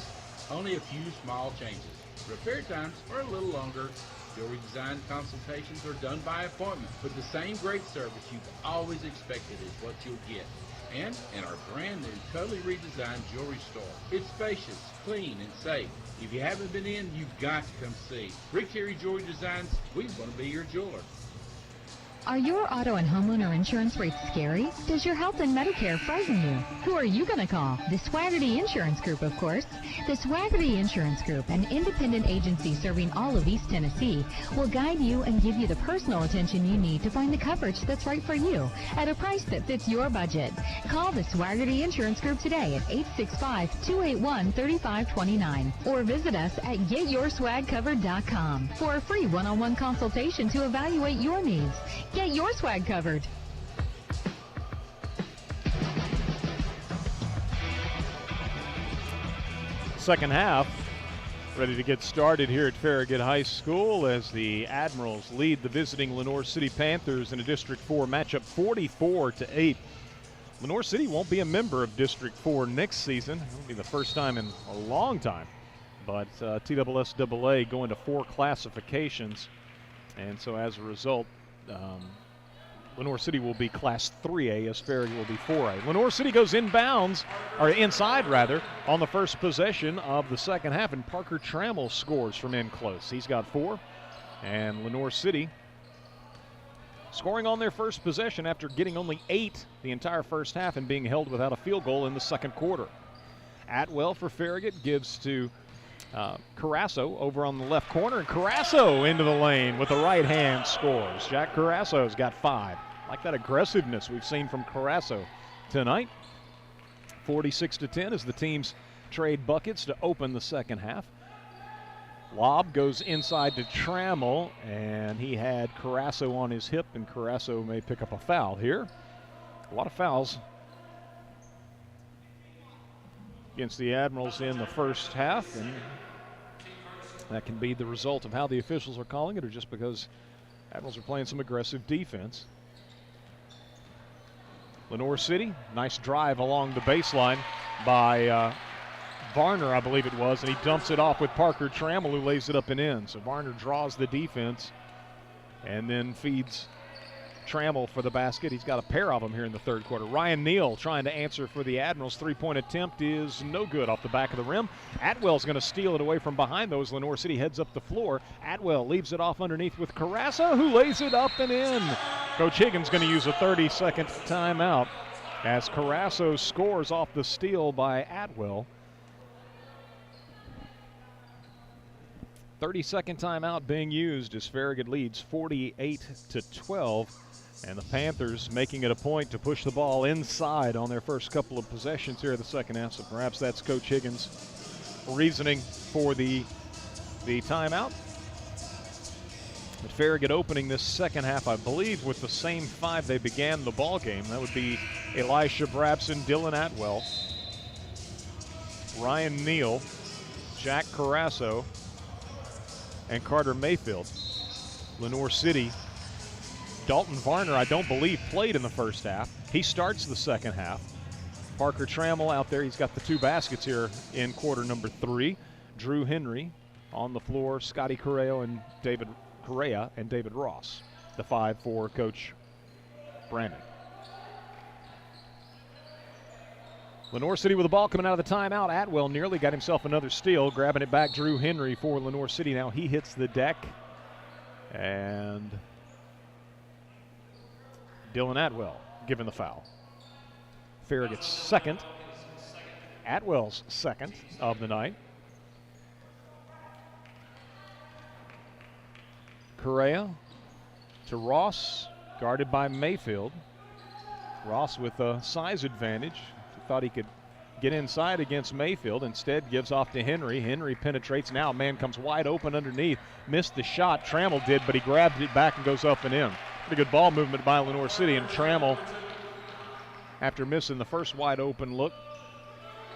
Only a few small changes. Repair times are a little longer. Jewelry design consultations are done by appointment, but the same great service you've always expected is what you'll get. And in our brand new, totally redesigned jewelry store. It's spacious, clean, and safe. If you haven't been in, you've got to come see. Rick Terry Jewelry Designs, we want to be your jeweler. Are your auto and homeowner insurance rates scary? Does your health and Medicare frighten you? Who are you going to call? The Swaggerty Insurance Group, of course. The Swaggerty Insurance Group, an independent agency serving all of East Tennessee, will guide you and give you the personal attention you need to find the coverage that's right for you at a price that fits your budget. Call the Swaggerty Insurance Group today at 865-281-3529 or visit us at GetYourSwagCovered.com for a free one-on-one consultation to evaluate your needs. Get your swag covered. Second half ready to get started here at Farragut High School as the Admirals lead the visiting Lenoir City Panthers in a District 4 matchup 44-8. Lenoir City won't be a member of District 4 next season. It'll be the first time in a long time. But TSSAA going to 4 classifications. And so as a result, Lenoir City will be Class 3A as Farragut will be 4A. Lenoir City goes inbounds, or inside rather, on the first possession of the second half, and Parker Trammell scores from in close. He's got 4, and Lenoir City scoring on their first possession after getting only 8 the entire first half and being held without a field goal in the second quarter. Atwell for Farragut gives to Carasso over on the left corner, and Carasso into the lane with the right hand scores. Jack Carasso's got 5. Like that aggressiveness we've seen from Carasso tonight. 46-10 as the teams trade buckets to open the second half. Lob goes inside to Trammell, and he had Carasso on his hip, and Carasso may pick up a foul here. A lot of fouls against the Admirals in the first half, and that can be the result of how the officials are calling it or just because Admirals are playing some aggressive defense. Lenoir City, nice drive along the baseline by Varner, I believe it was, and he dumps it off with Parker Trammell, who lays it up and in. So Varner draws the defense and then feeds Trammell for the basket. He's got a pair of them here in the third quarter. Ryan Neal trying to answer for the Admirals. Three-point attempt is no good off the back of the rim. Atwell's going to steal it away from behind those. Lenoir City heads up the floor. Atwell leaves it off underneath with Carasso, who lays it up and in. Coach Higgins going to use a 30-second timeout as Carasso scores off the steal by Atwell. 30-second timeout being used as Farragut leads 48-12. And the Panthers making it a point to push the ball inside on their first couple of possessions here in the second half. So perhaps that's Coach Higgins' reasoning for the timeout. But Farragut opening this second half, I believe, with the same 5 they began the ball game. That would be Elisha Brabson, Dylan Atwell, Ryan Neal, Jack Carrasso, and Carter Mayfield. Lenoir City, Dalton Varner, I don't believe, played in the first half. He starts the second half. Parker Trammell out there. He's got the 2 baskets here in quarter number 3. Drew Henry on the floor. Scotty Correa and David Ross, the 5 for Coach Brandon. Lenoir City with the ball coming out of the timeout. Atwell nearly got himself another steal. Grabbing it back, Drew Henry for Lenoir City. Now he hits the deck. And Dylan Atwell given the foul. Farragut's second. Atwell's second of the night. Correa to Ross, guarded by Mayfield. Ross with a size advantage. Thought he could get inside against Mayfield. Instead gives off to Henry. Henry penetrates now. Man comes wide open underneath. Missed the shot. Trammell did, but he grabbed it back and goes up and in. Pretty good ball movement by Lenoir City. And Trammell, after missing the first wide open look,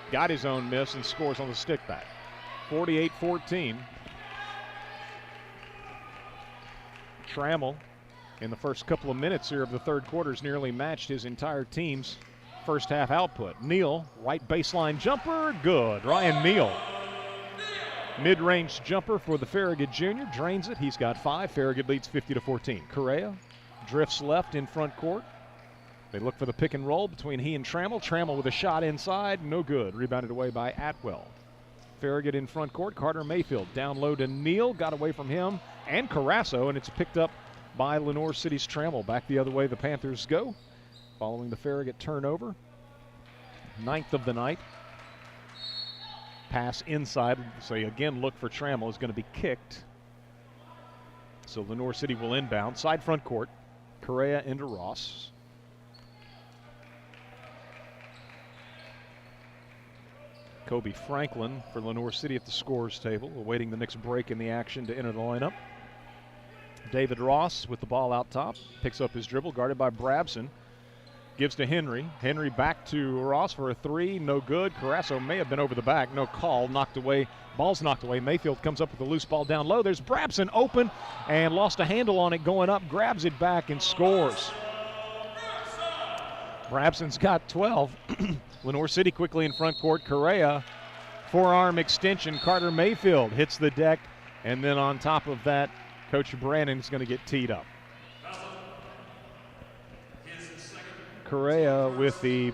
got his own miss and scores on the stick back. 48-14. Trammell, in the first couple of minutes here of the third quarter, has nearly matched his entire team's first half output. Neal, right baseline jumper, good. Ryan Neal, mid-range jumper for the Farragut Junior, drains it. He's got 5. Farragut leads 50-14. Correa drifts left in front court. They look for the pick and roll between he and Trammell. Trammell with a shot inside, no good. Rebounded away by Atwell. Farragut in front court. Carter Mayfield down low to Neal, got away from him and Carrasso, and it's picked up by Lenoir City's Trammell. Back the other way the Panthers go, following the Farragut turnover. 9th of the night. Pass inside, so you again look for Trammell, is going to be kicked. So Lenoir City will inbound. Side front court. Correa into Ross. Kobe Franklin for Lenoir City at the scorer's table, awaiting the next break in the action to enter the lineup. David Ross with the ball out top, picks up his dribble, guarded by Brabson. Gives to Henry. Henry back to Ross for a 3, no good. Carrasso may have been over the back, no call, knocked away. Ball's knocked away. Mayfield comes up with a loose ball down low. There's Brabson open and lost a handle on it going up, grabs it back and scores. Brabson's got 12. Lenoir City quickly in front court. Correa, forearm extension. Carter Mayfield hits the deck, and then on top of that, Coach Brannon's going to get teed up. Correa with the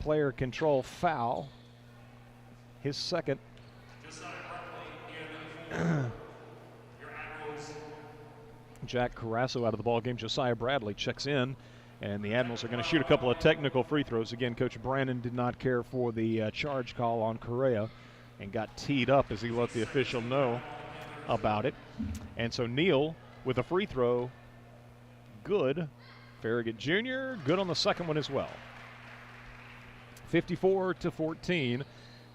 player control foul, his second. Jack Carrasso out of the ball game. Josiah Bradley checks in, and the Admirals are going to shoot a couple of technical free throws. Again, Coach Brannon did not care for the charge call on Correa and got teed up as he let the official know about it. And so Neal with a free throw, good. Farragut Jr., good on the second one as well. 54-14,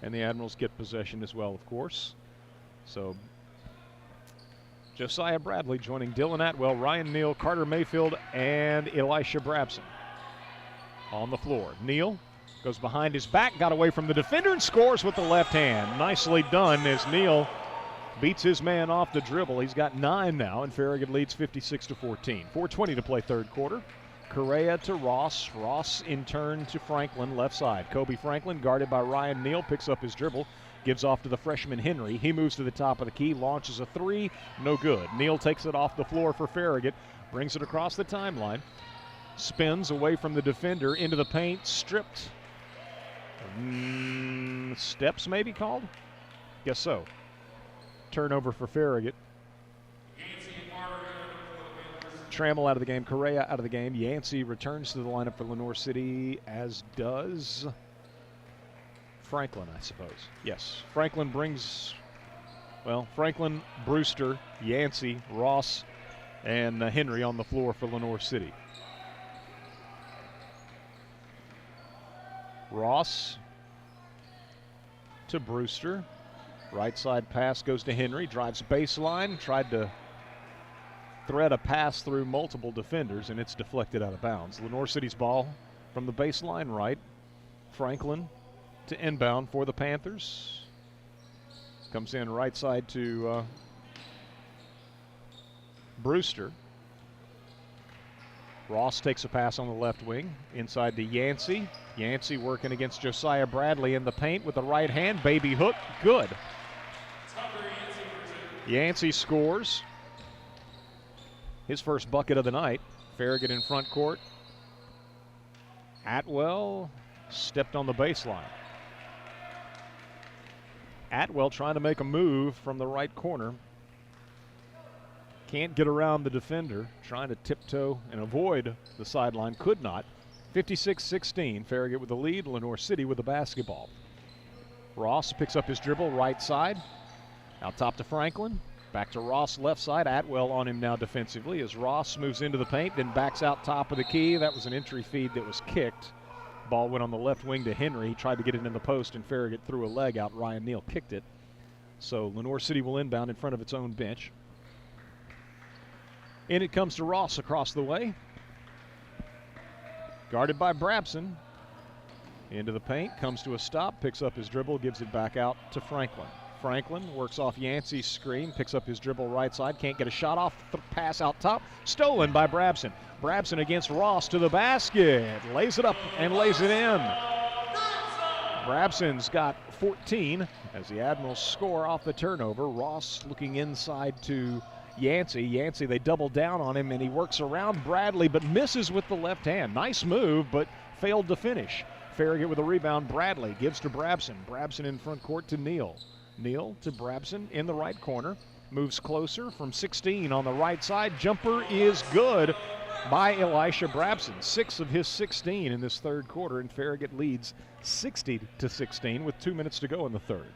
and the Admirals get possession as well, of course. So Josiah Bradley joining Dylan Atwell, Ryan Neal, Carter Mayfield, and Elisha Brabson on the floor. Neal goes behind his back, got away from the defender, and scores with the left hand. Nicely done as Neal beats his man off the dribble. He's got 9 now, and Farragut leads 56-14. 4:20 to play third quarter. Correa to Ross. Ross in turn to Franklin, left side. Kobe Franklin, guarded by Ryan Neal, picks up his dribble, gives off to the freshman Henry. He moves to the top of the key, launches a 3, no good. Neal takes it off the floor for Farragut, brings it across the timeline, spins away from the defender into the paint, stripped. Steps maybe called? Guess so. Turnover for Farragut. Trammell out of the game, Correa out of the game. Yancey returns to the lineup for Lenoir City, as does Franklin, I suppose. Yes, Franklin brings, well, Franklin, Brewster, Yancey, Ross, and Henry on the floor for Lenoir City. Ross to Brewster. Right side pass goes to Henry, drives baseline, tried to thread a pass through multiple defenders, and it's deflected out of bounds. Lenoir City's ball from the baseline right. Franklin to inbound for the Panthers. Comes in right side to Brewster. Ross takes a pass on the left wing, inside to Yancey. Yancey working against Josiah Bradley in the paint with the right hand. Baby hook, good. Yancey scores his first bucket of the night. Farragut in front court. Atwell stepped on the baseline. Atwell trying to make a move from the right corner. Can't get around the defender, trying to tiptoe and avoid the sideline, could not. 56-16, Farragut with the lead, Lenoir City with the basketball. Ross picks up his dribble, right side. Out top to Franklin, back to Ross, left side. Atwell on him now defensively as Ross moves into the paint, then backs out top of the key. That was an entry feed that was kicked. Ball went on the left wing to Henry. He tried to get it in the post, and Farragut threw a leg out. Ryan Neal kicked it. So Lenoir City will inbound in front of its own bench. In it comes to Ross across the way. Guarded by Brabson. Into the paint, comes to a stop, picks up his dribble, gives it back out to Franklin. Franklin works off Yancey's screen, picks up his dribble right side, can't get a shot off, pass out top, stolen by Brabson. Brabson against Ross to the basket, lays it up and lays it in. Brabson's got 14 as the Admirals score off the turnover. Ross looking inside to Yancey. Yancey, they double down on him, and he works around Bradley, but misses with the left hand. Nice move, but failed to finish. Farragut with a rebound. Bradley gives to Brabson. Brabson in front court to Neal. Neal to Brabson in the right corner. Moves closer from 16 on the right side. Jumper is good by Elisha Brabson. 6 of his 16 in this third quarter, and Farragut leads 60-16 with 2 minutes to go in the third.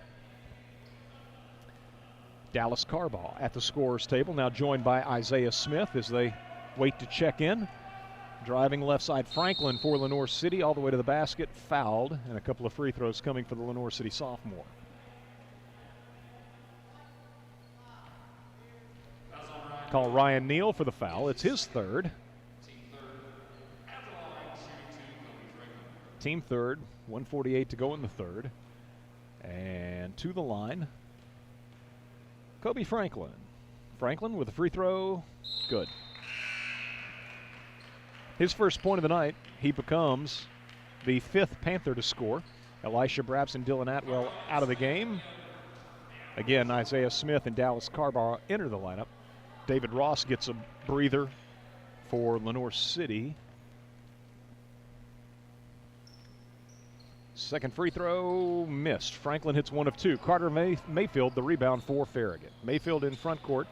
Dallas Carbaugh at the scorer's table, now joined by Isaiah Smith as they wait to check in. Driving left side, Franklin for Lenoir City, all the way to the basket, fouled, and a couple of free throws coming for the Lenoir City sophomore. Call Ryan Neal for the foul. It's his third. Team third, 1:48 to go in the third. And to the line, Kobe Franklin. Franklin with a free throw, good. His first point of the night, he becomes the 5th Panther to score. Elisha Brabson, Dylan Atwell out of the game. Again, Isaiah Smith and Dallas Carbaugh enter the lineup. David Ross gets a breather for Lenoir City. Second free throw missed. Franklin hits 1 of 2. Carter Mayfield the rebound for Farragut. Mayfield in front court,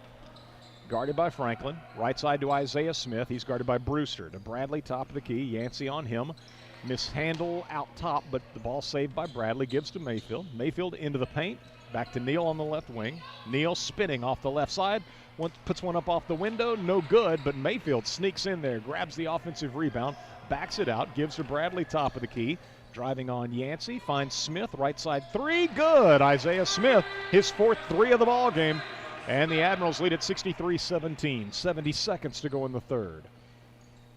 guarded by Franklin. Right side to Isaiah Smith. He's guarded by Brewster. To Bradley, top of the key. Yancey on him. Mishandle out top, but the ball saved by Bradley. Gives to Mayfield. Mayfield into the paint. Back to Neal on the left wing. Neal spinning off the left side. Puts one up off the window. No good, but Mayfield sneaks in there. Grabs the offensive rebound. Backs it out. Gives to Bradley, top of the key. Driving on Yancey. Finds Smith. Right side 3. Good. Isaiah Smith, his 4th 3 of the ball game. And the Admirals lead at 63-17. 70 seconds to go in the third.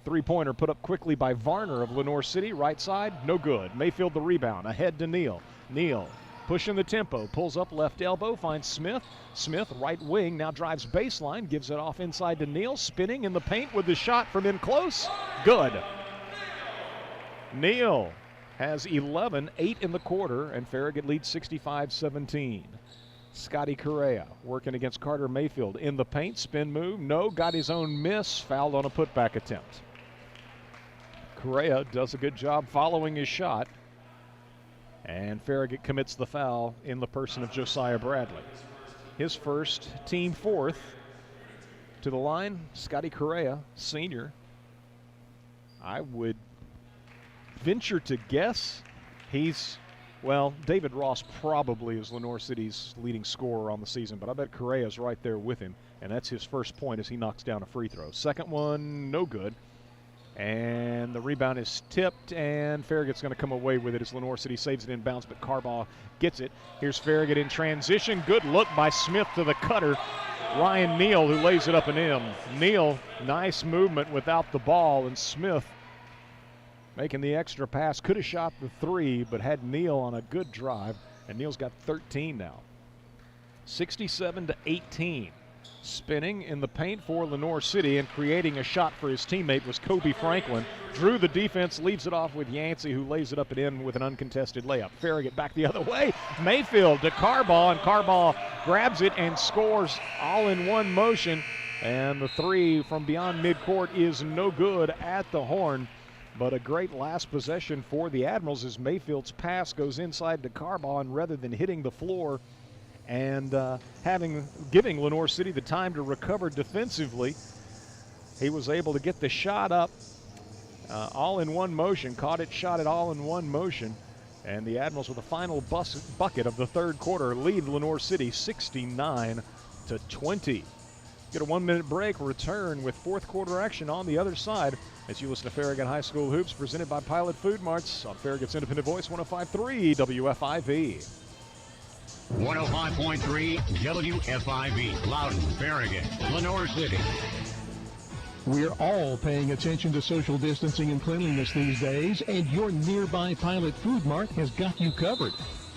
Three-pointer put up quickly by Varner of Lenoir City. Right side, no good. Mayfield the rebound. Ahead to Neal. Neal pushing the tempo. Pulls up left elbow. Finds Smith. Smith, right wing, now drives baseline. Gives it off inside to Neal. Spinning in the paint with the shot from in close. Good. Neal has 11, 8 in the quarter, and Farragut leads 65-17. Scotty Correa working against Carter Mayfield in the paint. Spin move, no, got his own miss, fouled on a putback attempt. Correa does a good job following his shot, and Farragut commits the foul in the person of Josiah Bradley. His first, team 4th. To the line, Scotty Correa, senior. I would venture to guess David Ross probably is Lenoir City's leading scorer on the season, but I bet Correa's right there with him, and that's his first point as he knocks down a free throw. Second one, no good. And the rebound is tipped, and Farragut's going to come away with it as Lenoir City saves it in bounds, but Carbaugh gets it. Here's Farragut in transition. Good look by Smith to the cutter. Ryan Neal, who lays it up and in. Neal, nice movement without the ball, and Smith making the extra pass. Could have shot the three, but had Neal on a good drive, and Neal's got 13 now. 67-18. Spinning in the paint for Lenoir City and creating a shot for his teammate was Kobe Franklin. Drew the defense, leaves it off with Yancey, who lays it up and in with an uncontested layup. Farragut back the other way. Mayfield to Carbaugh, and Carbaugh grabs it and scores all in one motion. And the three from beyond midcourt is no good at the horn. But a great last possession for the Admirals as Mayfield's pass goes inside to Carbaugh, and rather than hitting the floor and giving Lenoir City the time to recover defensively, he was able to get the shot up all in one motion, caught it, shot it all in one motion, and the Admirals with the final bucket of the third quarter lead Lenoir City 69-20. Get a 1-minute break, return with fourth quarter action on the other side as you listen to Farragut High School Hoops presented by Pilot Food Marts on Farragut's Independent Voice 105.3 WFIV. 105.3 WFIV, Loudon, Farragut, Lenoir City. We're all paying attention to social distancing and cleanliness these days, and your nearby Pilot Food Mart has got you covered.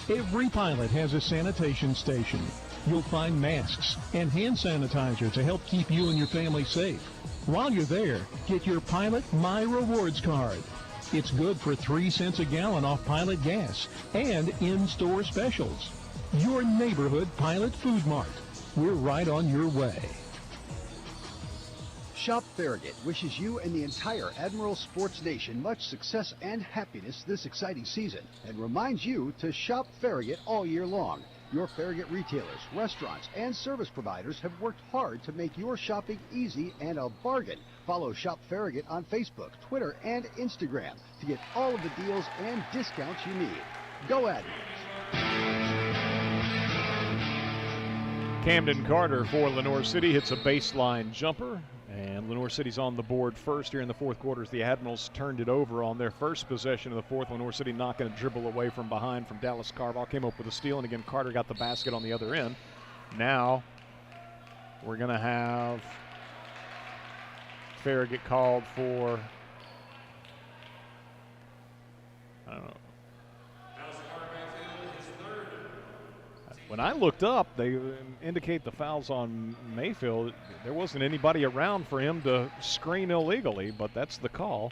Every Pilot has a sanitation station. You'll find masks and hand sanitizer to help keep you and your family safe. While you're there, get your Pilot My Rewards card. It's good for 3 cents a gallon off Pilot gas and in-store specials. Your neighborhood Pilot Food Mart. We're right on your way. Shop Farragut wishes you and the entire Admiral Sports Nation much success and happiness this exciting season, and reminds you to shop Farragut all year long. Your Farragut retailers, restaurants, and service providers have worked hard to make your shopping easy and a bargain. Follow Shop Farragut on Facebook, Twitter, and Instagram to get all of the deals and discounts you need. Go Admirals! Camden Carter for Lenoir City hits a baseline jumper, and Lenoir City's on the board first here in the fourth quarter as the Admirals turned it over on their first possession of the fourth. Lenoir City not going to dribble away from behind from Dallas Carbaugh. Came up with a steal, and again Carter got the basket on the other end. Now we're going to have Farragut called for, I don't know. When I looked up, they indicate the foul's on Mayfield. There wasn't anybody around for him to screen illegally, but that's the call.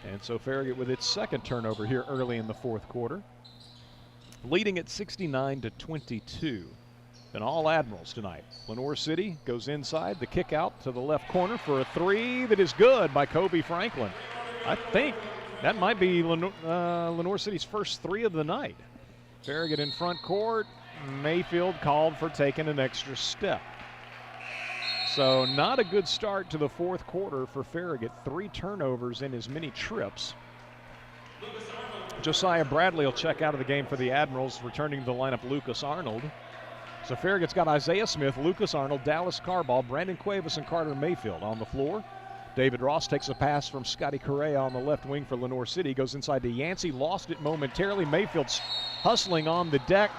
And so Farragut with its second turnover here early in the fourth quarter, leading at 69-22. And all Admirals tonight. Lenoir City goes inside, the kick out to the left corner for a three that is good by Kobe Franklin. I think that might be Lenoir City's first three of the night. Farragut in front court. Mayfield called for taking an extra step. So not a good start to the fourth quarter for Farragut. 3 turnovers in as many trips. Josiah Bradley will check out of the game for the Admirals, returning to the lineup Lucas Arnold. So Farragut's got Isaiah Smith, Lucas Arnold, Dallas Carbaugh, Brandon Cuevas, and Carter Mayfield on the floor. David Ross takes a pass from Scotty Correa on the left wing for Lenoir City. Goes inside to Yancey, lost it momentarily. Mayfield's hustling on the deck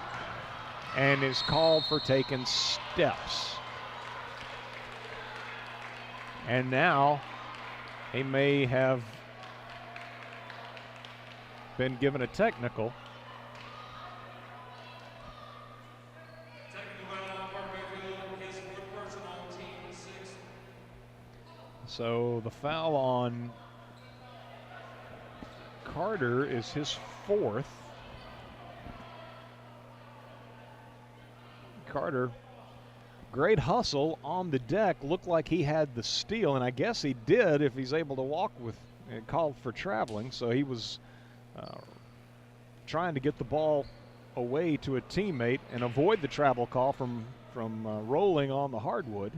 and is called for taking steps. And now he may have been given a technical. So the foul on Carter is his 4th. Carter, great hustle on the deck. Looked like he had the steal, and I guess he did if he's able to walk with and called for traveling. So he was trying to get the ball away to a teammate and avoid the travel call from rolling on the hardwood.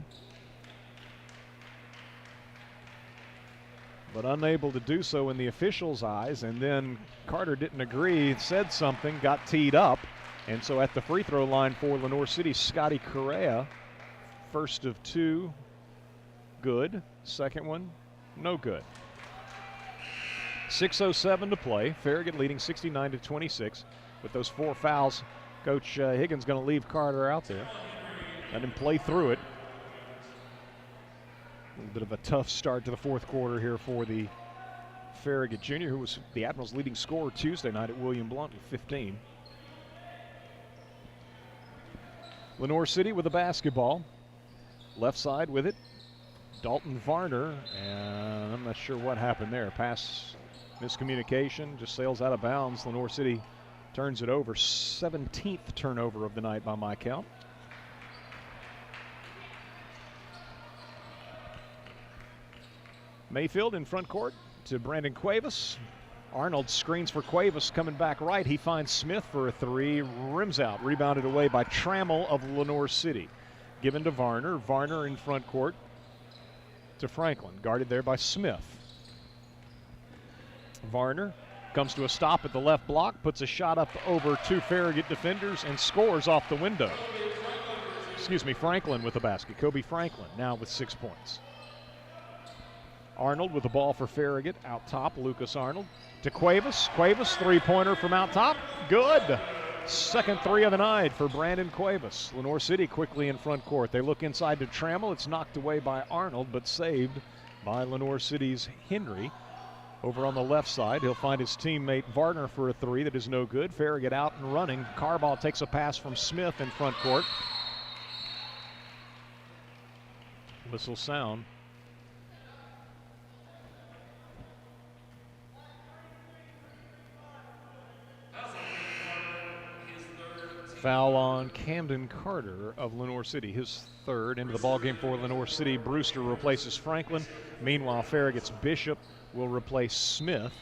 But unable to do so in the officials' eyes, and then Carter didn't agree, said something, got teed up. And so at the free throw line for Lenoir City, Scotty Correa, first of 2, good. Second one, no good. 6:07 to play. Farragut leading 69-26. With those 4 fouls, Coach Higgins going to leave Carter out there. Let him play through it. A little bit of a tough start to the fourth quarter here for the Farragut junior, who was the Admirals' leading scorer Tuesday night at William Blount with 15. Lenoir City with the basketball. Left side with it. Dalton Varner, and I'm not sure what happened there. Pass miscommunication, just sails out of bounds. Lenoir City turns it over. 17th turnover of the night by my count. Mayfield in front court to Brandon Cuevas. Arnold screens for Cuevas, coming back right. He finds Smith for a 3, rims out, rebounded away by Trammell of Lenoir City. Given to Varner. Varner in front court to Franklin, guarded there by Smith. Varner comes to a stop at the left block, puts a shot up over 2 Farragut defenders and scores off the window. Franklin with the basket. Kobe Franklin now with 6 points. Arnold with the ball for Farragut. Out top, Lucas Arnold to Cuevas. Cuevas, 3-pointer from out top. Good. Second 3 of the night for Brandon Cuevas. Lenoir City quickly in front court. They look inside to Trammell. It's knocked away by Arnold, but saved by Lenoir City's Henry. Over on the left side, he'll find his teammate Varner for a 3 that is no good. Farragut out and running. Carbaugh takes a pass from Smith in front court. Whistle sound. Foul on Camden Carter of Lenoir City, his 3rd. Into the ballgame for Lenoir City. Brewster replaces Franklin. Meanwhile, Farragut's Bishop will replace Smith.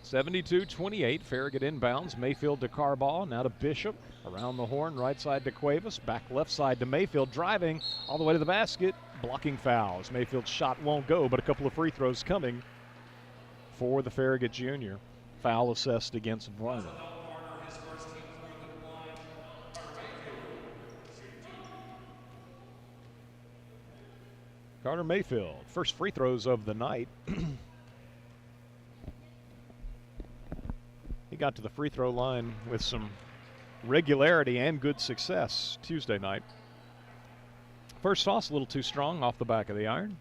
(72-28). Farragut inbounds. Mayfield to Carbaugh. Now to Bishop. Around the horn, right side to Cuevas. Back left side to Mayfield. Driving all the way to the basket. Blocking fouls. Mayfield's shot won't go, but a couple of free throws coming for the Farragut junior. Foul assessed against Varner. Carter Mayfield, first free throws of the night. He got to the free throw line with some regularity and good success Tuesday night. First toss a little too strong off the back of the iron.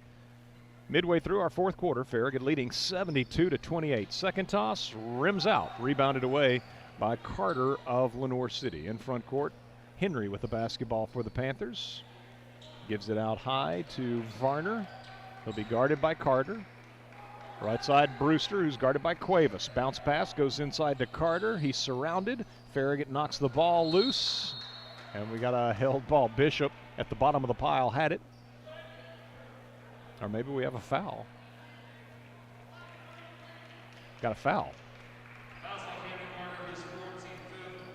Midway through our fourth quarter, Farragut leading 72-28. Second toss, rims out, rebounded away by Carter of Lenoir City. In front court, Henry with the basketball for the Panthers. Gives it out high to Varner. He'll be guarded by Carter. Right side, Brewster, who's guarded by Cuevas. Bounce pass goes inside to Carter. He's surrounded. Farragut knocks the ball loose. And we got a held ball. Bishop at the bottom of the pile had it. Or maybe we have a foul. Got a foul.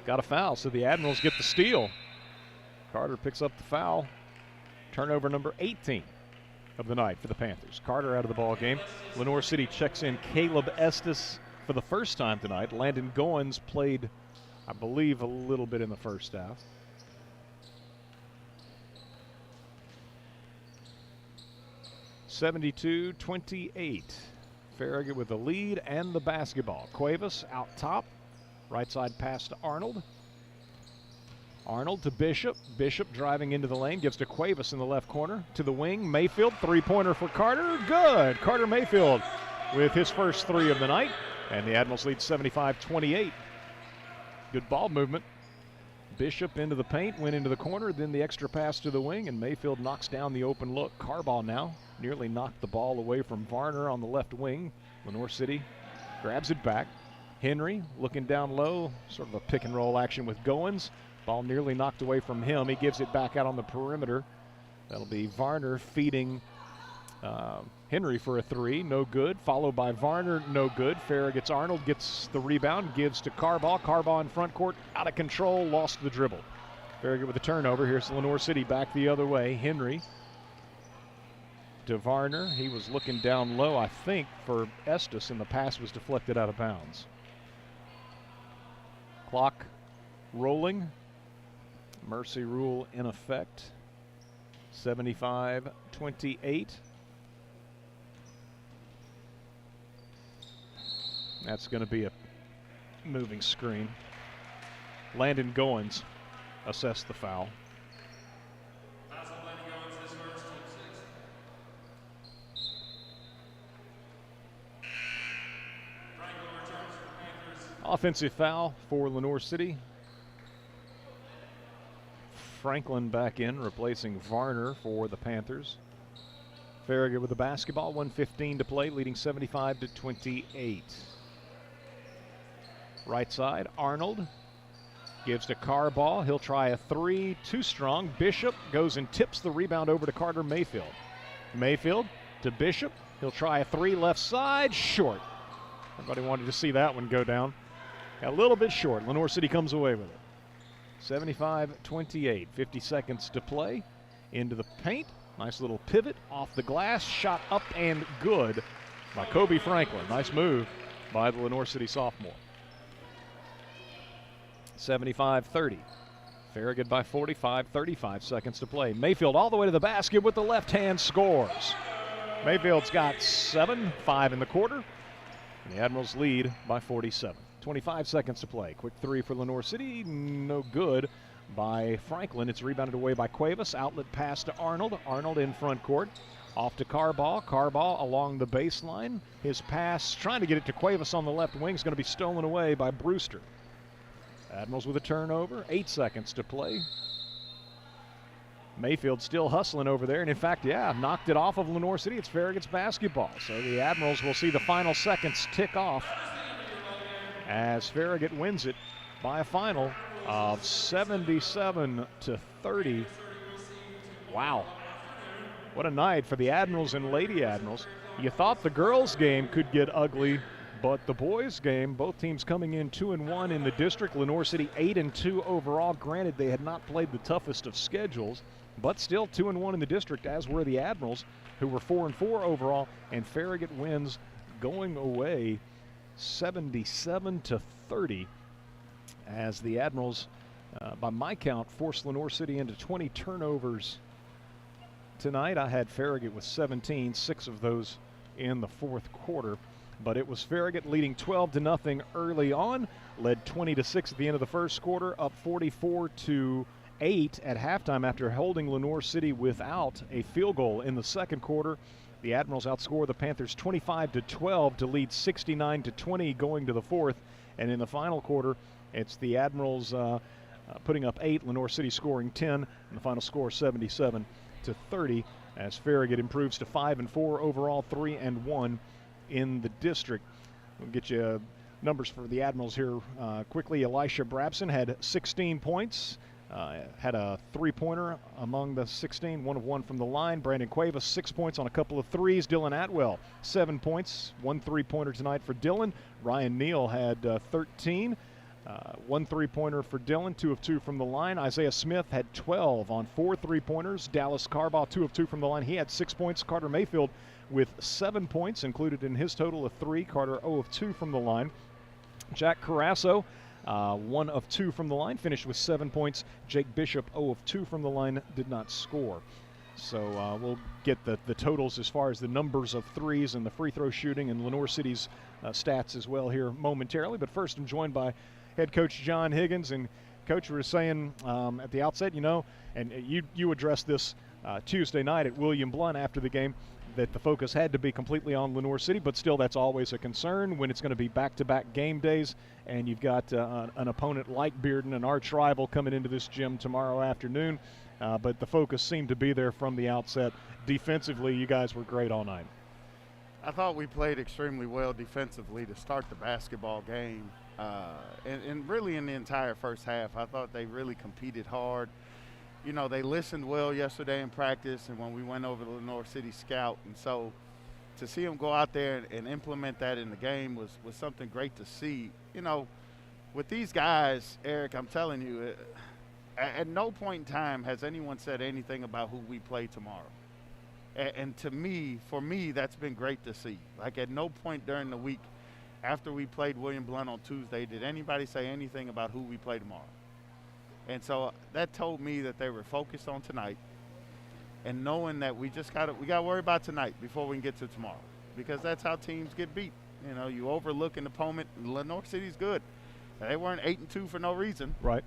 Got a foul, so the Admirals get the steal. Carter picks up the foul. Turnover number 18 of the night for the Panthers. Carter out of the ball game. Lenoir City checks in Caleb Estes for the first time tonight. Landon Goins played, I believe, a little bit in the first half. (72-28). Farragut with the lead and the basketball. Cuevas out top. Right side pass to Arnold. Arnold to Bishop. Bishop driving into the lane. Gives to Cuevas in the left corner. To the wing. Mayfield. 3-pointer for Carter. Good. Carter Mayfield with his first 3 of the night. And the Admirals lead 75-28. Good ball movement. Bishop into the paint. Went into the corner. Then the extra pass to the wing. And Mayfield knocks down the open look. Carbaugh now nearly knocked the ball away from Varner on the left wing. Lenoir City grabs it back. Henry looking down low. Sort of a pick and roll action with Goins. Ball nearly knocked away from him. He gives it back out on the perimeter. That'll be Varner feeding Henry for a 3. No good. Followed by Varner. No good. Farragut's Arnold gets the rebound. Gives to Carbaugh. Carbaugh in front court. Out of control. Lost the dribble. Farragut with a turnover. Here's Lenoir City back the other way. Henry to Varner. He was looking down low, I think, for Estes, and the pass was deflected out of bounds. Clock rolling. Mercy rule in effect. 75-28. That's going to be a moving screen. Landon Goins assessed the foul. Offensive foul for Lenoir City. Franklin back in, replacing Varner for the Panthers. Farragut with the basketball, 1:15 to play, leading 75-28. Right side, Arnold gives to Carball. He'll try a three, too strong. Bishop goes and tips the rebound over to Carter Mayfield. Mayfield to Bishop. He'll try a three, left side, short. Everybody wanted to see that one go down. A little bit short. Lenoir City comes away with it. 75-28, 50 seconds to play. Into the paint. Nice little pivot off the glass. Shot up and good by Kobe Franklin. Nice move by the Lenoir City sophomore. 75-30. Farragut by 45, 35 seconds to play. Mayfield all the way to the basket with the left hand, scores. Mayfield's got 7, 5 in the quarter. And the Admirals lead by 47. 25 seconds to play. Quick three for Lenoir City. No good by Franklin. It's rebounded away by Cuevas. Outlet pass to Arnold. Arnold in front court. Off to Carball. Carball along the baseline. His pass, trying to get it to Cuevas on the left wing, is going to be stolen away by Brewster. Admirals with a turnover. 8 seconds to play. Mayfield still hustling over there, and in fact, knocked it off of Lenoir City. It's Farragut's basketball. So the Admirals will see the final seconds tick off as Farragut wins it by a final of 77-30. Wow. What a night for the Admirals and Lady Admirals. You thought the girls' game could get ugly, but the boys' game, both teams coming in 2-1 in the district. Lenoir City 8-2 overall. Granted, they had not played the toughest of schedules, but still 2-1 in the district, as were the Admirals, who were 4-4 overall. And Farragut wins going away 77-30, as the Admirals, by my count, forced Lenoir City into 20 turnovers tonight. I had Farragut with 17, 6 of those in the fourth quarter. But it was Farragut leading 12-0 early on, led 20-6 at the end of the first quarter, up 44-8 at halftime after holding Lenoir City without a field goal in the second quarter. The Admirals outscore the Panthers 25-12 to lead 69-20 going to the fourth. And in the final quarter, it's the Admirals putting up 8, Lenoir City scoring 10, and the final score 77-30 as Farragut improves to 5-4 overall, 3-1 in the district. We'll get you numbers for the Admirals here quickly. Elisha Brabson had 16 points. Had a three-pointer among the 16, 1 of 1 from the line. Brandon Cuevas, 6 points on a couple of threes. Dylan Atwell, 7 points, 1 three-pointer tonight for Dylan. Ryan Neal had 13, 1 three-pointer for Dylan, 2 of 2 from the line. Isaiah Smith had 12 on 4 three-pointers. Dallas Carball, 2 of 2 from the line. He had 6 points. Carter Mayfield with 7 points, included in his total of 3. Carter 0 of 2 from the line. Jack Carasso, 1 of 2 from the line, finished with 7 points. Jake Bishop, 0 of 2 from the line, did not score. So we'll get the totals as far as the numbers of threes and the free throw shooting and Lenoir City's stats as well here momentarily. But first, I'm joined by head coach John Higgins. And Coach, we were saying at the outset, and you addressed this Tuesday night at William Blount after the game, that the focus had to be completely on Lenoir City, but still that's always a concern when it's going to be back-to-back game days and you've got an opponent like Bearden, an arch rival, coming into this gym tomorrow afternoon. But the focus seemed to be there from the outset. Defensively, you guys were great all night. I thought we played extremely well defensively to start the basketball game. And really in the entire first half, I thought they really competed hard. They listened well yesterday in practice and when we went over the Lenoir City Scout. And so to see them go out there and implement that in the game was something great to see. With these guys, Eric, I'm telling you, at no point in time has anyone said anything about who we play tomorrow. And to me, for me, that's been great to see. Like at no point during the week after we played William Blount on Tuesday did anybody say anything about who we play tomorrow. And so that told me that they were focused on tonight. and knowing that we got to worry about tonight before we can get to tomorrow, because that's how teams get beat. You know, you overlook an opponent. Lenoir City's good. They weren't 8-2 for no reason. Right.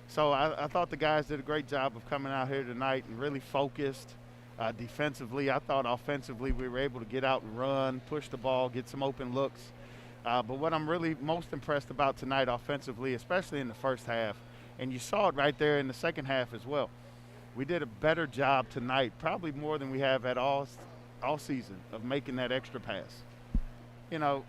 So I thought the guys did a great job of coming out here tonight and really focused defensively. I thought offensively we were able to get out and run, push the ball, get some open looks. But what I'm really most impressed about tonight offensively, especially in the first half, and you saw it right there in the second half as well, we did a better job tonight, probably more than we have at all season, of making that extra pass. You know,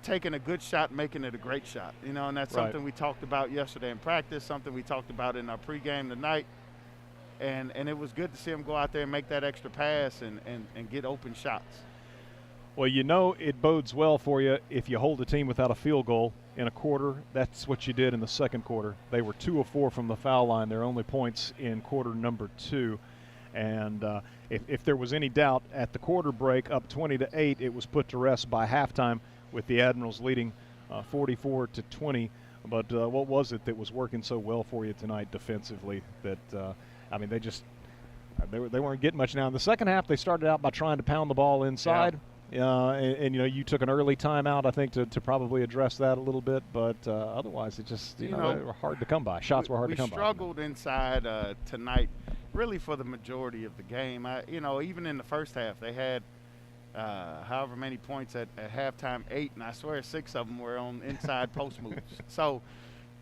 taking a good shot, making it a great shot. You know, and that's something we talked about yesterday in practice, something we talked about in our pregame tonight. And it was good to see them go out there and make that extra pass and get open shots. Well, you know it bodes well for you if you hold a team without a field goal in a quarter. That's what you did in the second quarter. They were 2 of 4 from the foul line. Their only points in quarter number 2. And if there was any doubt at the quarter break, up 20-8, it was put to rest by halftime with the Admirals leading 44-20. But what was it that was working so well for you tonight defensively that I mean, they weren't getting much now. In the second half, they started out by trying to pound the ball inside. Yeah. And, you know, you took an early timeout, I think, to probably address that a little bit. But otherwise, it just, you know, they were hard to come by. Shots were hard to come by. We struggled inside tonight really for the majority of the game. You know, even in the first half, they had however many points at halftime, 8, and I swear 6 of them were on inside post moves. So,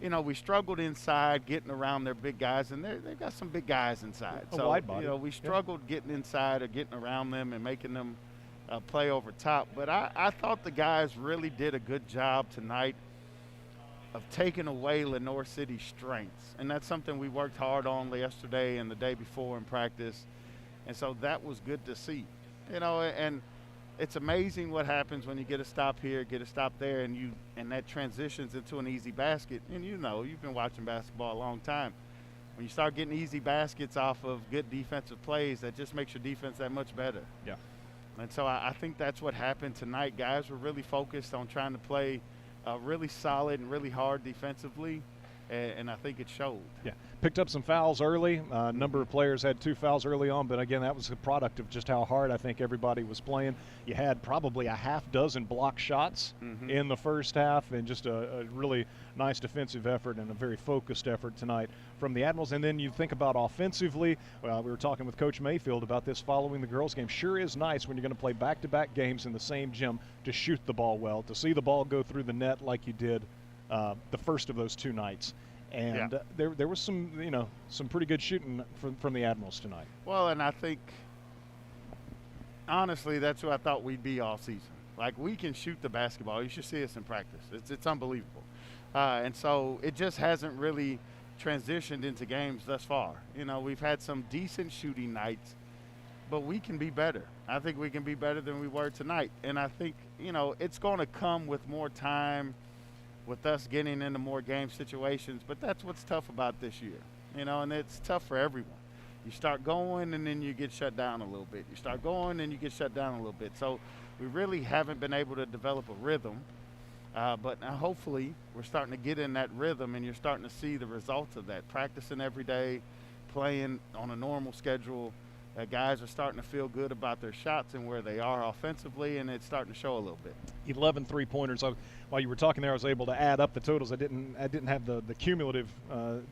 you know, we struggled inside, getting around their big guys, and they've got some big guys inside. So, wide body. You know, we struggled getting inside or getting around them and making them play over top. But I thought the guys really did a good job tonight of taking away Lenoir City's strengths. And that's something we worked hard on yesterday and the day before in practice. And so that was good to see. You know, and it's amazing what happens when you get a stop here, get a stop there, and that transitions into an easy basket. And you know, you've been watching basketball a long time. When you start getting easy baskets off of good defensive plays, that just makes your defense that much better. Yeah. And so I think that's what happened tonight. Guys were really focused on trying to play really solid and really hard defensively, and I think it showed. Yeah, picked up some fouls early. A number of players had 2 fouls early on, but again, that was a product of just how hard I think everybody was playing. You had probably a half dozen block shots in the first half, and just a really nice defensive effort and a very focused effort tonight from the Admirals. And then you think about offensively, well, we were talking with Coach Mayfield about this following the girls' game. Sure is nice when you're going to play back-to-back games in the same gym to shoot the ball well, to see the ball go through the net like you did the first of those 2 nights. And there was some, you know, some pretty good shooting from the Admirals tonight. Well, and I think, honestly, that's who I thought we'd be all season. Like, we can shoot the basketball. You should see us in practice. It's unbelievable. And so it just hasn't really transitioned into games thus far. You know, we've had some decent shooting nights, but we can be better. I think we can be better than we were tonight. And I think, you know, it's going to come with more time, with us getting into more game situations, but that's what's tough about this year, you know, and it's tough for everyone. You start going and then you get shut down a little bit. You start going and you get shut down a little bit. So we really haven't been able to develop a rhythm, but now hopefully we're starting to get in that rhythm, and you're starting to see the results of that. Practicing every day, playing on a normal schedule, guys are starting to feel good about their shots and where they are offensively, and it's starting to show a little bit. 11 3-pointers. While you were talking there, I was able to add up the totals. I didn't have the cumulative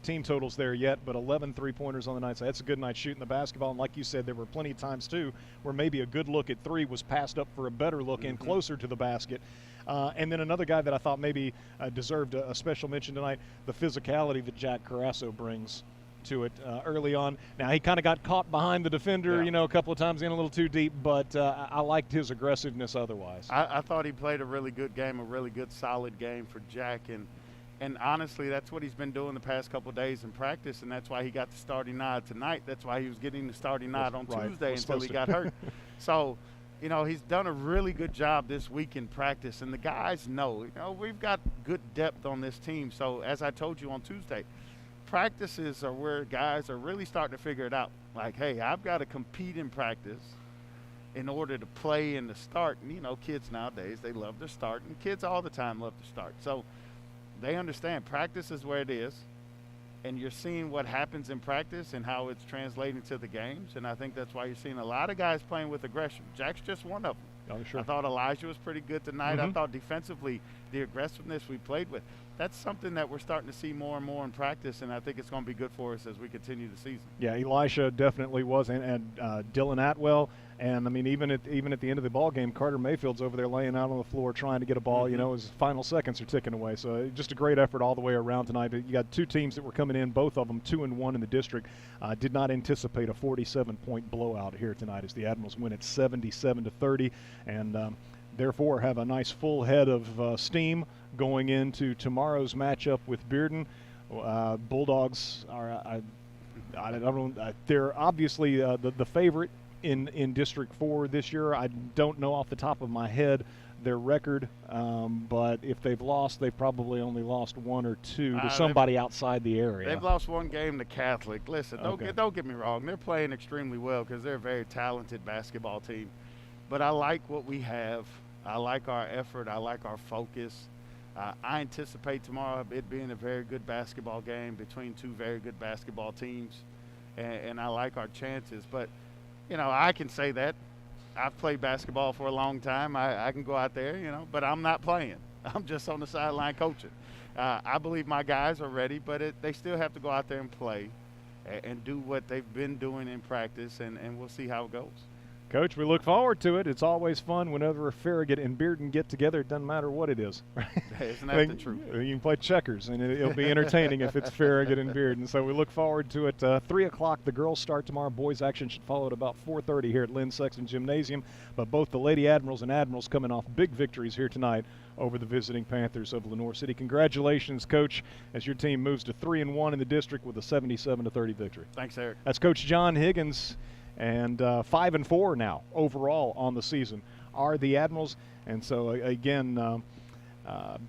team totals there yet, but 11 3-pointers on the night. So that's a good night shooting the basketball. And like you said, there were plenty of times too where maybe a good look at 3 was passed up for a better look in closer to the basket. And then another guy that I thought maybe deserved a special mention tonight, the physicality that Jack Carrasso brings to it early on. Now, he kind of got caught behind the defender, you know, a couple of times in a little too deep, but I liked his aggressiveness otherwise. I thought he played a really good game, a really good, solid game for Jack, and honestly, that's what he's been doing the past couple of days in practice, and that's why he got the starting nod tonight. That's why he was getting the starting nod on Tuesday until he got hurt. So, you know, he's done a really good job this week in practice, and the guys know, you know, we've got good depth on this team. So, as I told you on Tuesday, practices are where guys are really starting to figure it out. Like, hey, I've got to compete in practice in order to play in the start. And, you know, kids nowadays, they love to start, and kids all the time love to start. So they understand practice is where it is, and you're seeing what happens in practice and how it's translating to the games. And I think that's why you're seeing a lot of guys playing with aggression. Jack's just one of them. Oh, sure. I thought Elijah was pretty good tonight. I thought defensively, the aggressiveness we played with, that's something that we're starting to see more and more in practice, and I think it's going to be good for us as we continue the season. Yeah, Elisha definitely was, and Dylan Atwell, and I mean even at the end of the ball game, Carter Mayfield's over there laying out on the floor trying to get a ball. You know, his final seconds are ticking away. So just a great effort all the way around tonight. But you got two teams that were coming in, both of them 2-1 in the district. Did not anticipate a 47-point blowout here tonight as the Admirals win at 77-30, and therefore have a nice full head of steam going into tomorrow's matchup with Bearden. Bulldogs are, I don't know, they're obviously the favorite in District 4 this year. I don't know off the top of my head their record, but if they've lost, they've probably only lost one or two to somebody outside the area. They've lost one game to Catholic. Listen, don't get me wrong. They're playing extremely well because they're a very talented basketball team. But I like what we have. I like our effort. I like our focus. I anticipate tomorrow it being a very good basketball game between two very good basketball teams, and I like our chances. But, you know, I can say that. I've played basketball for a long time. I can go out there, you know, but I'm not playing. I'm just on the sideline coaching. I believe my guys are ready, but they still have to go out there and play and do what they've been doing in practice, and we'll see how it goes. Coach, we look forward to it. It's always fun whenever Farragut and Bearden get together. It doesn't matter what it is. Isn't that the truth? You can play checkers, and it'll be entertaining if it's Farragut and Bearden. So we look forward to it. 3 o'clock, the girls start tomorrow. Boys action should follow at about 4:30 here at Lynn Sexton Gymnasium. But both the Lady Admirals and Admirals coming off big victories here tonight over the visiting Panthers of Lenoir City. Congratulations, Coach, as your team moves to 3-1 in the district with a 77-30 victory. Thanks, Eric. That's Coach John Higgins. And 5-4 now overall on the season are the Admirals. And so, again, Brad